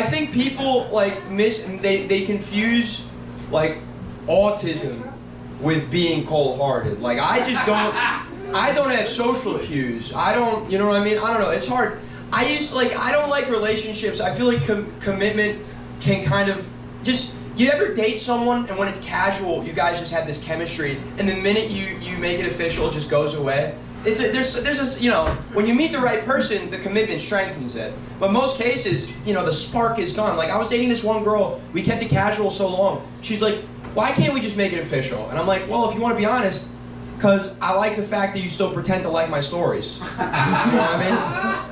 think people like they confuse like autism with being cold-hearted. Like I don't have social cues. I don't, you know what I mean? I don't know, it's hard. I don't like relationships. I feel like commitment can kind of you ever date someone and when it's casual, you guys just have this chemistry, and the minute you make it official, it just goes away? There's this, when you meet the right person, the commitment strengthens it. But most cases, the spark is gone. Like I was dating this one girl, we kept it casual so long. She's like, why can't we just make it official? And I'm like, well, if you want to be honest, because I like the fact that you still pretend to like my stories. You know what I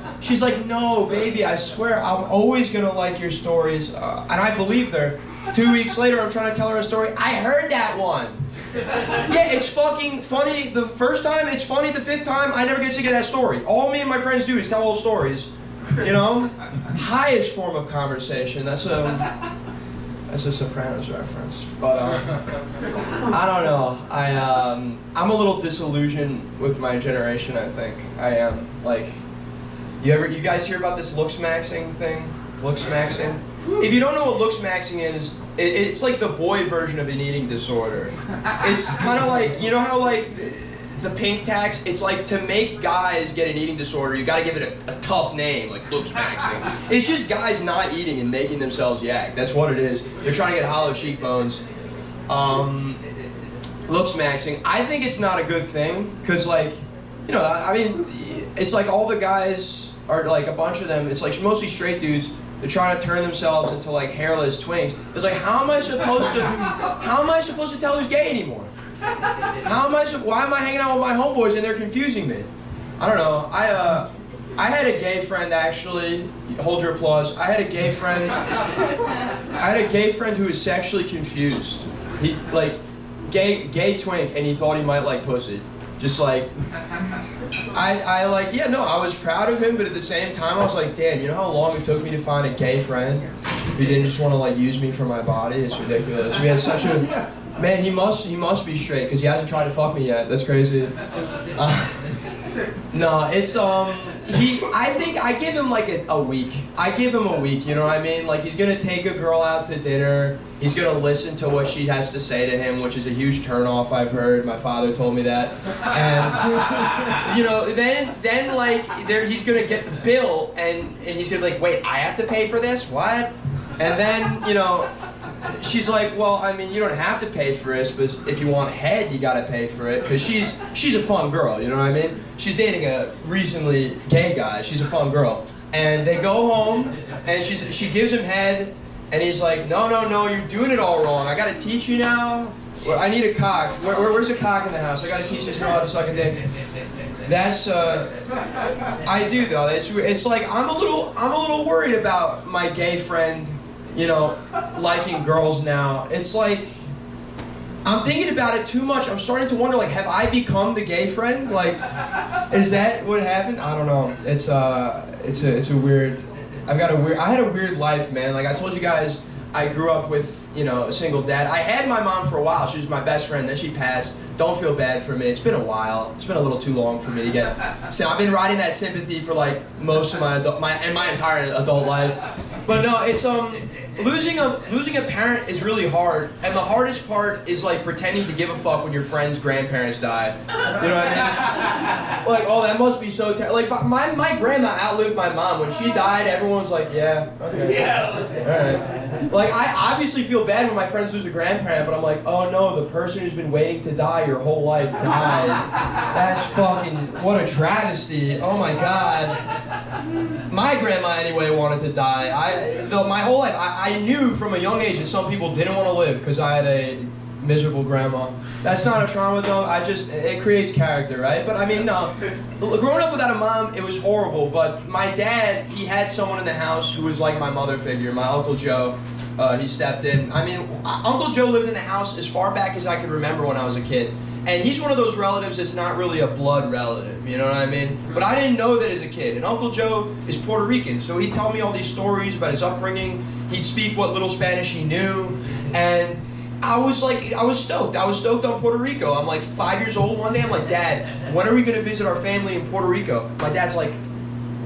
mean? She's like, no, baby, I swear, I'm always gonna like your stories. And I believed her. 2 weeks later, I'm trying to tell her a story. I heard that one. Yeah, it's fucking funny the first time, it's funny the 5th time, I never get sick of that story. All me and my friends do is tell old stories. You know? Highest form of conversation. That's a Sopranos reference. But I don't know. I'm a little disillusioned with my generation, I think. I am. Like, you guys hear about this looks maxing thing? Looks maxing? If you don't know what looks maxing is, it's like the boy version of an eating disorder. It's kind of like, you know how like the pink tax, it's like to make guys get an eating disorder, you gotta give it a tough name, like looks maxing. It's just guys not eating and making themselves yak. That's what it is. They're trying to get hollow cheekbones. Looks maxing. I think it's not a good thing, because like, you know, I mean, it's like all the guys are like, a bunch of them, it's like mostly straight dudes. They're trying to turn themselves into like hairless twinks. It's like, how am I supposed to tell who's gay anymore? Why am I hanging out with my homeboys and they're confusing me? I don't know. I had a gay friend actually. Hold your applause. I had a gay friend who was sexually confused. He like gay twink, and he thought he might like pussy. Just like, I like, yeah, no, I was proud of him, but at the same time, I was like, damn, you know how long it took me to find a gay friend who didn't just want to like use me for my body? It's ridiculous. We had such a, man, he must be straight, because he hasn't tried to fuck me yet. That's crazy. No, it's, I think I give him like a week. I give him a week, you know what I mean? Like, he's gonna take a girl out to dinner. He's gonna listen to what she has to say to him, which is a huge turnoff, I've heard. My father told me that. And, you know, then like, he's gonna get the bill, and he's gonna be like, wait, I have to pay for this? What? And then, you know, she's like, well, I mean, you don't have to pay for this, but if you want head, you gotta pay for it. Because she's a fun girl, you know what I mean? She's dating a recently gay guy. She's a fun girl. And they go home, and she gives him head, and he's like, no, you're doing it all wrong. I gotta teach you now. I need a cock. Where's a cock in the house? I gotta teach this girl how to suck a dick. That's, I do though. It's like, I'm a little worried about my gay friend, you know, liking girls now. It's like, I'm thinking about it too much. I'm starting to wonder, like, have I become the gay friend? Like, is that what happened? I don't know. It's a weird, I had a weird life, man. Like I told you guys, I grew up with, you know, a single dad. I had my mom for a while. She was my best friend. Then she passed. Don't feel bad for me. It's been a while. It's been a little too long for me to get. So I've been riding that sympathy for like most of my entire adult life. But no, it's losing a parent is really hard, and the hardest part is like pretending to give a fuck when your friend's grandparents die. You know what I mean? Like, oh, that must be so like my grandma outlived my mom. When she died, everyone's like, yeah, okay, yeah, all right. Like, I obviously feel bad when my friends lose a grandparent, but I'm like, oh no, the person who's been waiting to die your whole life died. That's fucking, what a travesty. Oh my god. My grandma anyway wanted to die. My whole life, I knew from a young age that some people didn't want to live because I had a miserable grandma. That's not a trauma though, it creates character, right? But I mean, no, growing up without a mom, it was horrible, but my dad, he had someone in the house who was like my mother figure, my Uncle Joe. He stepped in. I mean, Uncle Joe lived in the house as far back as I could remember when I was a kid. And he's one of those relatives that's not really a blood relative, you know what I mean? But I didn't know that as a kid. And Uncle Joe is Puerto Rican, so he'd tell me all these stories about his upbringing. He'd speak what little Spanish he knew. And I was stoked. I was stoked on Puerto Rico. I'm like 5 years old one day. I'm like, Dad, when are we going to visit our family in Puerto Rico? My dad's like,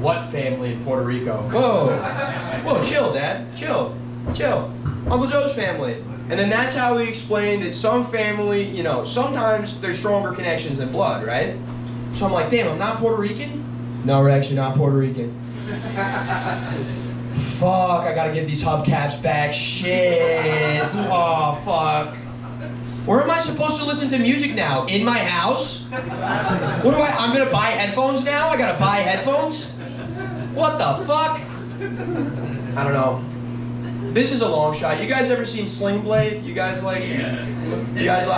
what family in Puerto Rico? Whoa, chill, Dad, chill. Uncle Joe's family. And then that's how we explained that some family, you know, sometimes there's stronger connections than blood, right? So I'm like, damn, I'm not Puerto Rican? No, Rex, you're not Puerto Rican. Fuck, I gotta get these hubcaps back. Shit. Oh, fuck. Where am I supposed to listen to music now? In my house? What do I'm gonna buy headphones now? I gotta buy headphones? What the fuck? I don't know. This is a long shot. You guys ever seen Sling Blade? You guys like? Yeah. You guys like?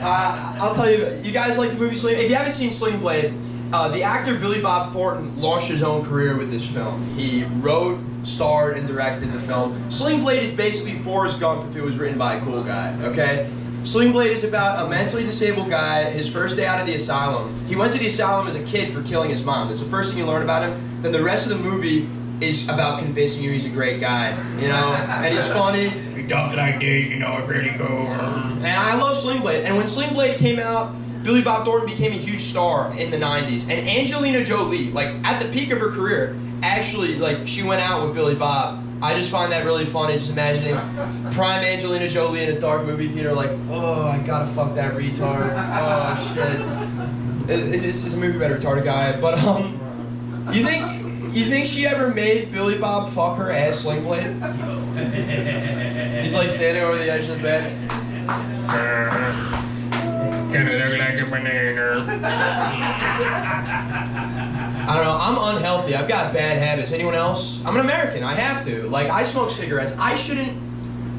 I'll tell you. You guys like the movie Sling? If you haven't seen Sling Blade, the actor Billy Bob Thornton launched his own career with this film. He wrote, starred, and directed the film. Sling Blade is basically Forrest Gump if it was written by a cool guy. Okay. Sling Blade is about a mentally disabled guy, his first day out of the asylum. He went to the asylum as a kid for killing his mom. That's the first thing you learn about him. Then the rest of the movie is about convincing you he's a great guy, you know? And he's funny. He talks like this, you know, I really go. And I love Sling Blade. And when Sling Blade came out, Billy Bob Thornton became a huge star in the 90s. And Angelina Jolie, like, at the peak of her career, actually, like, she went out with Billy Bob. I just find that really funny, just imagining prime Angelina Jolie in a dark movie theater, like, oh, I gotta fuck that retard. Oh, shit. It's a movie about a retarded guy. But, you think she ever made Billy Bob fuck her ass Sling Blade? He's like standing over the edge of the bed. Kinda look like a banana. I don't know, I'm unhealthy. I've got bad habits. Anyone else? I'm an American, I have to. Like, I smoke cigarettes. I shouldn't,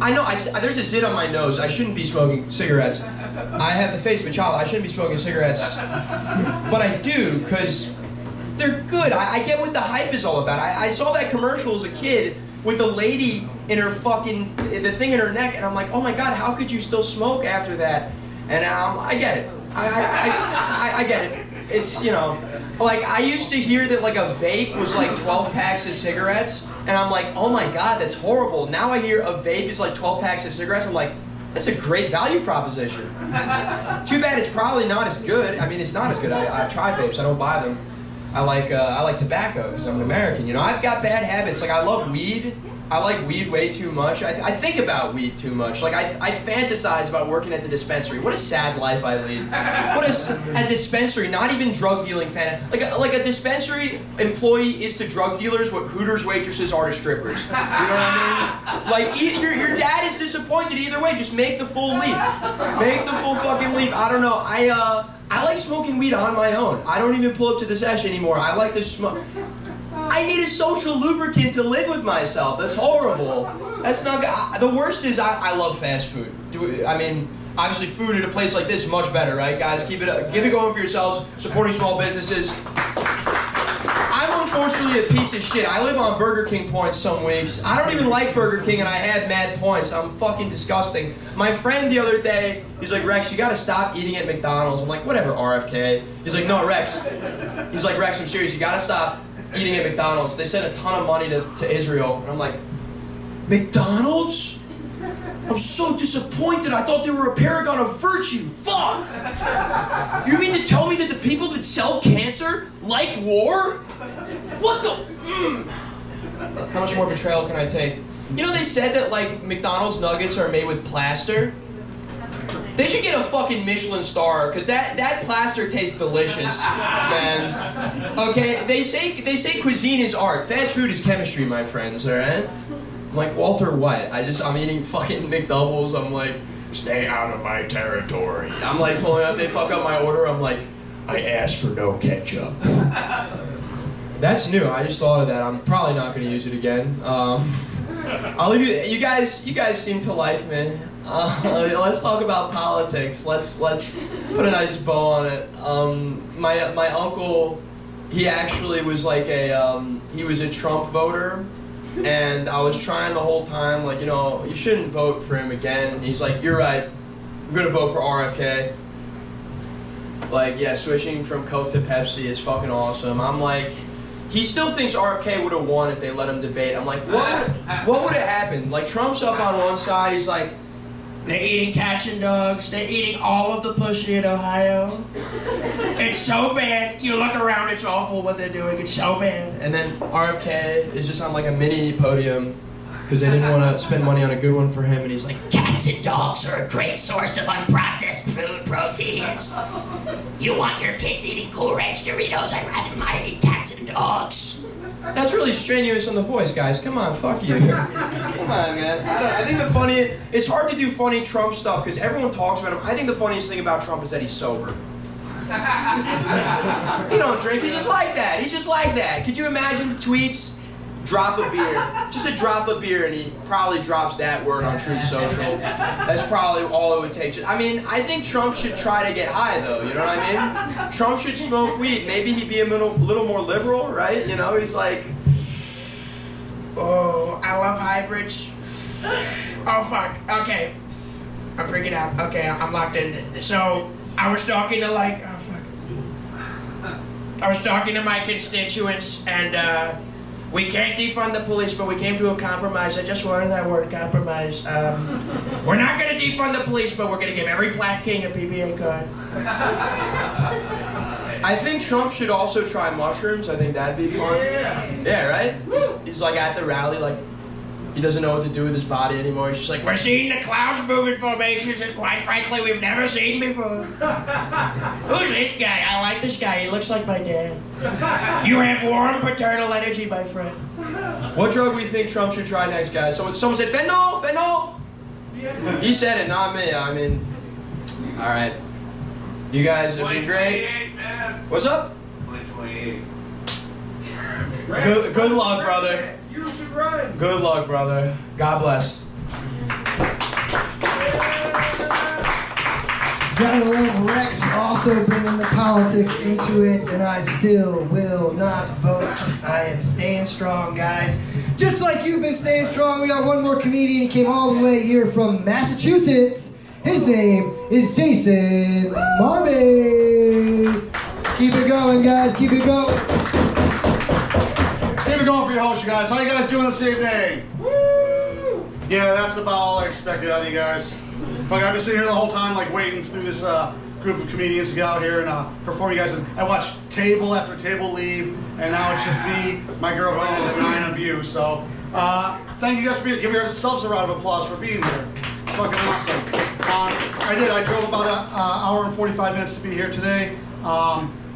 I know, there's a zit on my nose. I shouldn't be smoking cigarettes. I have the face of a child. I shouldn't be smoking cigarettes. But I do, because they're good. I get what the hype is all about. I saw that commercial as a kid with the lady in her fucking, the thing in her neck, and I'm like, oh my God, how could you still smoke after that? And I get it. I get it. It's, you know, like, I used to hear that, like, a vape was like 12 packs of cigarettes, and I'm like, oh my God, that's horrible. Now I hear a vape is like 12 packs of cigarettes, I'm like, that's a great value proposition. Too bad it's probably not as good. I mean, it's not as good. I've tried vapes, I don't buy them. I like tobacco because I'm an American. You know, I've got bad habits. Like, I love weed. I like weed way too much. I think about weed too much. Like, I fantasize about working at the dispensary. What a sad life I lead. A dispensary, not even drug dealing like a dispensary employee is to drug dealers what Hooters waitresses are to strippers. You know what I mean? Like, your dad is disappointed either way. Just make the full leap. Make the full fucking leap. I don't know. I like smoking weed on my own. I don't even pull up to the sesh anymore. I like to smoke. I need a social lubricant to live with myself. That's horrible. That's not good. The worst is I love fast food. I mean, obviously food at a place like this is much better, right, guys? Keep it going for yourselves. Supporting small businesses. I'm unfortunately a piece of shit. I live on Burger King points some weeks. I don't even like Burger King and I have mad points. I'm fucking disgusting. My friend the other day, he's like, Rex, you gotta stop eating at McDonald's. I'm like, whatever, RFK. He's like, no, Rex. He's like, Rex, I'm serious, you gotta stop eating at McDonald's. They sent a ton of money to Israel. And I'm like, McDonald's? I'm so disappointed. I thought they were a paragon of virtue. Fuck! You mean to tell me that the people that sell cancer like war? What the? How much more betrayal can I take? You know, they said that, like, McDonald's nuggets are made with plaster. They should get a fucking Michelin star, because that plaster tastes delicious, man. Okay, they say cuisine is art. Fast food is chemistry, my friends, alright? I'm like Walter White. I'm eating fucking McDoubles. I'm like, stay out of my territory. I'm like pulling up, they fuck up my order. I'm like, I asked for no ketchup. That's new. I just thought of that. I'm probably not going to use it again. I'll leave you. You guys seem to like me. Let's talk about politics. Let's put a nice bow on it. My uncle, he actually was like he was a Trump voter, and I was trying the whole time, like, you know, you shouldn't vote for him again. And he's like, you're right, I'm gonna vote for RFK. Like, yeah, switching from Coke to Pepsi is fucking awesome. I'm like, he still thinks RFK would have won if they let him debate. I'm like, what would have happened? Like, Trump's up on one side, he's like, they're eating cats and dogs. They're eating all of the pussy in Ohio. It's so bad. You look around, it's awful what they're doing. It's so bad. And then RFK is just on like a mini podium because they didn't want to spend money on a good one for him. And he's like, cats and dogs are a great source of unprocessed food proteins. You want your kids eating Cool Ranch Doritos? I'd rather mine eat cats and dogs. That's really strenuous on the voice, guys. Come on, fuck you. Come on, man. I think it's hard to do funny Trump stuff because everyone talks about him. I think the funniest thing about Trump is that he's sober. He don't drink, he's just like that. He's just like that. Could you imagine the tweets? drop a beer. Just a drop of beer, and he probably drops that word on Truth Social. That's probably all it would take. I mean, I think Trump should try to get high, though. You know what I mean? Trump should smoke weed. Maybe he'd be a little more liberal, right? You know, he's like, oh, I love hybrids. Oh, fuck. Okay. I'm freaking out. Okay, I'm locked in. So, I was talking to like, oh, fuck. I was talking to my constituents, and, we can't defund the police, but we came to a compromise. I just learned that word, compromise. We're not going to defund the police, but we're going to give every black king a PPA card. I think Trump should also try mushrooms. I think that'd be fun. Yeah, right? He's like at the rally, like, he doesn't know what to do with his body anymore. He's just like, we're seeing the clouds move in formations that, quite frankly, we've never seen before. Who's this guy? I like this guy. He looks like my dad. You have warm paternal energy, my friend. What drug do we think Trump should try next, guys? Someone said fentanyl, fentanyl. He said it, not me. I mean, all right. You guys have been great. Man. What's up? 2028. Good luck, brother. You should run. Good luck, brother. God bless. Gotta love Rex also bringing the politics into it, and I still will not vote. I am staying strong, guys. Just like you've been staying strong, we got one more comedian. He came all the way here from Massachusetts. His name is Jason Marmee. Keep it going, guys. Keep it going. Keep it going for your host, you guys. How you guys doing this evening? Woo! Yeah, that's about all I expected out of you guys. Fuck, I've been sitting here the whole time, like waiting through this group of comedians to get out here and perform you guys. And I watched table after table leave, and now it's just me, my girlfriend, and the 9 of you. So, thank you guys for being here. Give yourselves a round of applause for being here. It's fucking awesome. I drove about an hour and 45 minutes to be here today.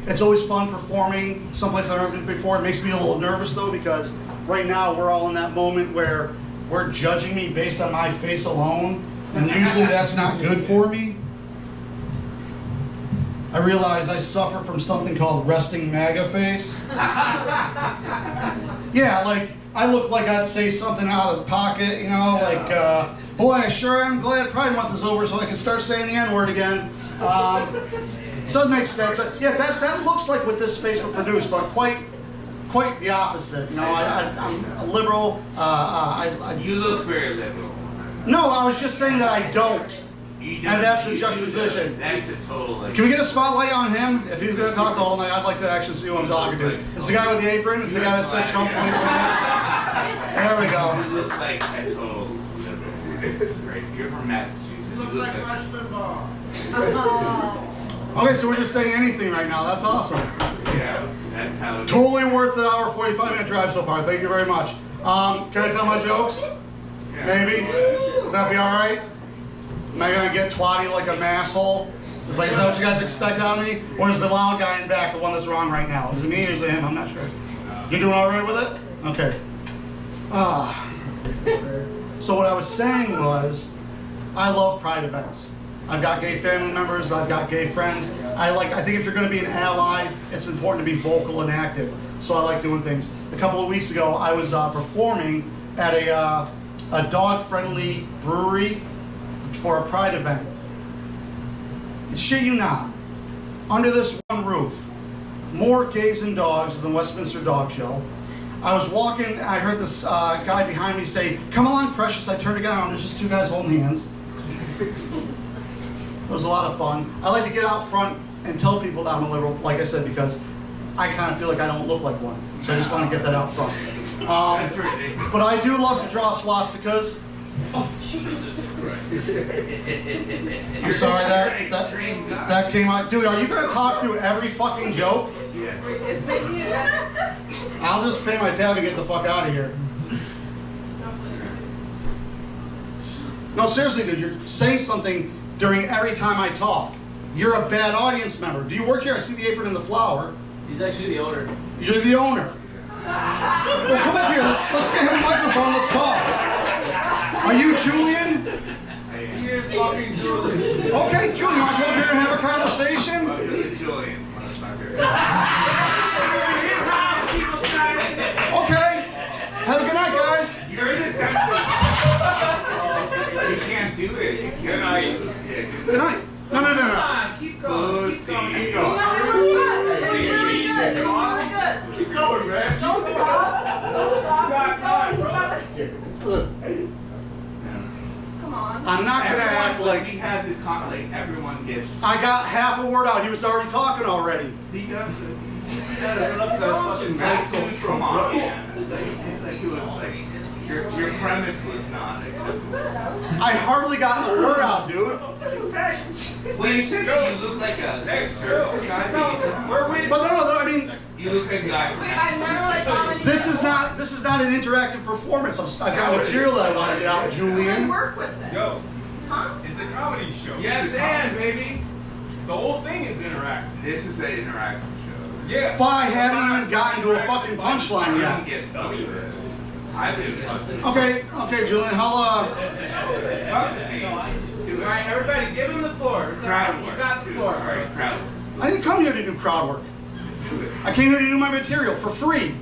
It's always fun performing someplace I've never been before. It makes me a little nervous though, because right now we're all in that moment where we're judging me based on my face alone, and usually that's not good for me. I realize I suffer from something called resting MAGA face. Yeah, like I look like I'd say something out of pocket, you know, like, boy, I sure am glad Pride Month is over so I can start saying the N-word again. Doesn't make sense, but yeah, that looks like what this face would produce, but quite the opposite. You know, I'm a liberal. You look very liberal. No, I was just saying that I don't. And that's the juxtaposition. That's a total. Can we get a spotlight on him? If he's going to talk the whole night, I'd like to actually see who I'm talking to. It's the guy with the apron. It's the guy that said Trump 2020. There we go. You look like a total liberal. Right? You're from Massachusetts. You look like Rush Limbaugh. Okay, so we're just saying anything right now. That's awesome. Yeah, that's how. Totally worth the hour 45-minute drive so far. Thank you very much. Can I tell my jokes? Yeah. Maybe? Would that be all right? Am I gonna get twatty like a masshole? Is that what you guys expect out of me? Or is the loud guy in back the one that's wrong right now? Is it me or is it him? I'm not sure. You're doing all right with it? Okay. So what I was saying was, I love Pride events. I've got gay family members, I've got gay friends. I think if you're gonna be an ally, it's important to be vocal and active. So I like doing things. A couple of weeks ago, I was performing at a dog-friendly brewery for a Pride event. Shit you not. Under this one roof, more gays and dogs than the Westminster Dog Show. I was walking, I heard this guy behind me say, "Come along, precious." I turned around, there's just 2 guys holding hands. It was a lot of fun. I like to get out front and tell people that I'm a liberal, like I said, because I kind of feel like I don't look like one. So I just want to get that out front. But I do love to draw swastikas. Oh, Jesus Christ. I'm sorry, that came out. Dude, are you going to talk through every fucking joke? Yeah. I'll just pay my tab and get the fuck out of here. No, seriously, dude, you're saying something during every time I talk. You're a bad audience member. Do you work here? I see the apron and the flower. He's actually the owner. You're the owner. Well, come up here. Let's get him a microphone. Let's talk. Are you Julian? He is fucking Julian. Okay, Julian, want to come up here and have a conversation? Oh, you're Julian. Okay. night. Good night. No. Keep going. Keep going. Keep going. It was good. It was really good. It was really good. Keep going, man. Don't stop. Don't stop. You got time, bro. Come on. I'm not gonna act like he has his like everyone gets. I got half a word out. He was already talking already. He got the fucking come on, man. Like he was like your premise was not acceptable. I hardly got a word out, dude. When you said that you look like a extra, But no, I mean, you look like a guy. Wait, I've never like comedy. this is not an interactive performance. I've got material that I want to get out, Julian. Work with it. Yo, Huh? it's a comedy show. Yes, and baby. The whole thing is interactive. This is an interactive show. Yeah. But I haven't even gotten to a fucking punchline I yet. don't get fucked with this. I do. Okay, Julian. Alright, everybody, give him the floor. Crowd work. You got the floor. Alright, crowd work. I didn't come here to do crowd work. Do it. I came here to do my material for free.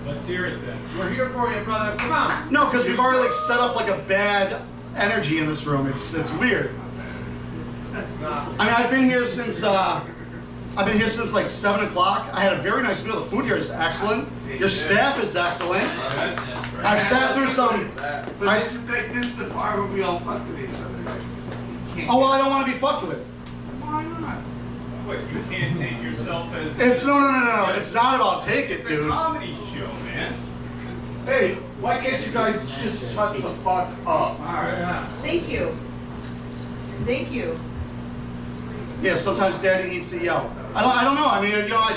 Let's hear it then. We're here for you, brother. Come on. No, because we've already like set up like a bad energy in this room. It's weird. I mean, I've been here since like 7 o'clock. I had a very nice meal. The food here is excellent. Your staff is excellent. I've sat through some. But this is the part where we all fuck with each other. Oh well, I don't want to be fucked with. Why not? What, you can't take yourself as... It's no. It's not about take it, It's a dude. comedy show, man. Hey, why can't you guys just shut the fuck up? Alright. Thank you. Thank you. Yeah, sometimes Daddy needs to yell. I don't know. I mean, you know, I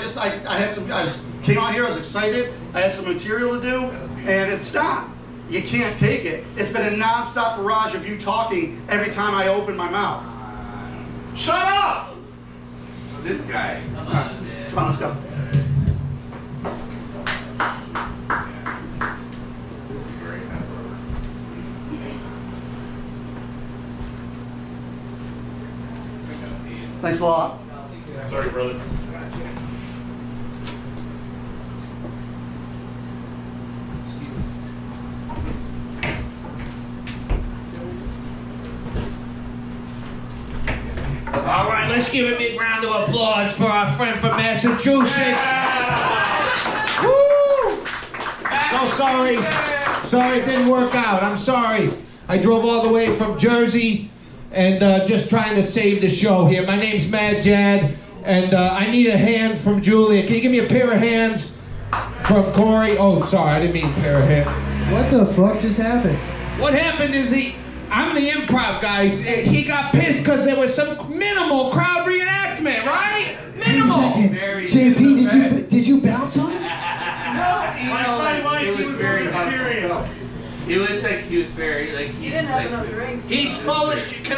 came out here. I was excited. I had some material to do, and it's not. You can't take it. It's been a non-stop barrage of you talking every time I open my mouth. Shut up! This guy. Right, come on, let's go. This is great. Thanks a lot. Sorry, brother. All right, let's give a big round of applause for our friend from Massachusetts. Woo! So sorry it didn't work out. I'm sorry. I drove all the way from Jersey and just trying to save the show here. My name's Mad Jad, and I need a hand from Julia. Can you give me a pair of hands from Corey? Oh, sorry, I didn't mean pair of hands. What the fuck just happened? What happened is I'm the improv guys. He got pissed because there was some minimal crowd reenactment, right? Minimal. JP, did you bounce him? It was very serious. It was like he was very like He didn't have enough drinks. He's full of shit.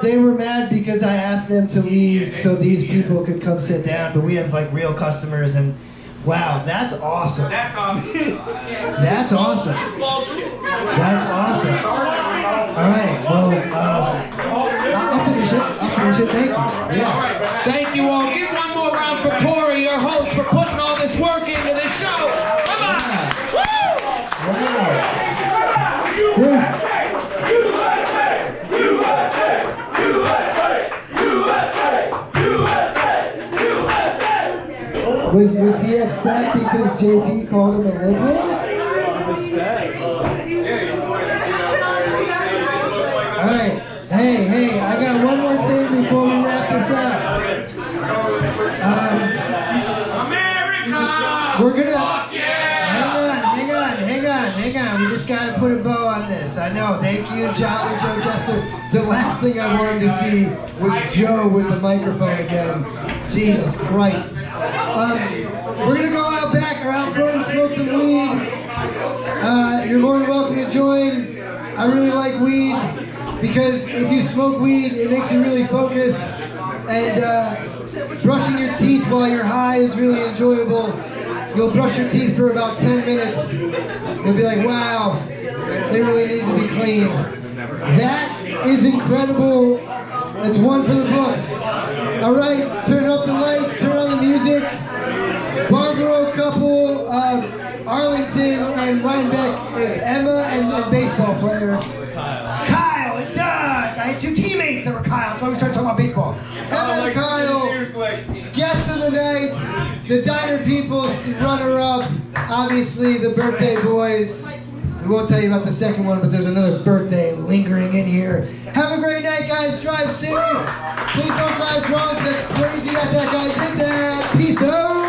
They were mad because I asked them to leave so these people could come sit down, but we have like real customers and wow, that's awesome. That's awesome. That's awesome. It's bullshit. That's awesome. All right, well, I'll finish it. Thank you. Yeah. All right, thank you all. Give one more round for Corey, your host, for putting all this work into this show. Come on. Wow. Was he upset because JP called him a liberal? Alright, hey, I got one more thing before we wrap this up. America! We're gonna... Hang on. We just gotta put a bow on this. I know, thank you, Jolly Joe Jester. The last thing I wanted to see was Joe with the microphone again. Jesus Christ. We're gonna go out back or out front and smoke some weed. You're more than welcome to join. I really like weed because if you smoke weed, it makes you really focus. And brushing your teeth while you're high is really enjoyable. You'll brush your teeth for about 10 minutes. You'll be like, wow, they really need to be cleaned. That is incredible. That's one for the books. All right, turn up the lights, turn on the music. Barbaro couple, Arlington and Rhinebeck, it's Emma and baseball player. Kyle, it does. I had two teammates that were Kyle. That's why we started talking about baseball. Emma and Kyle, guests of the night, the Diner People's runner-up, obviously the birthday boys. We won't tell you about the second one, but there's another birthday lingering in here. Have a great night, guys. Drive safe. Please don't drive drunk. That's crazy that guy did that. Peace out.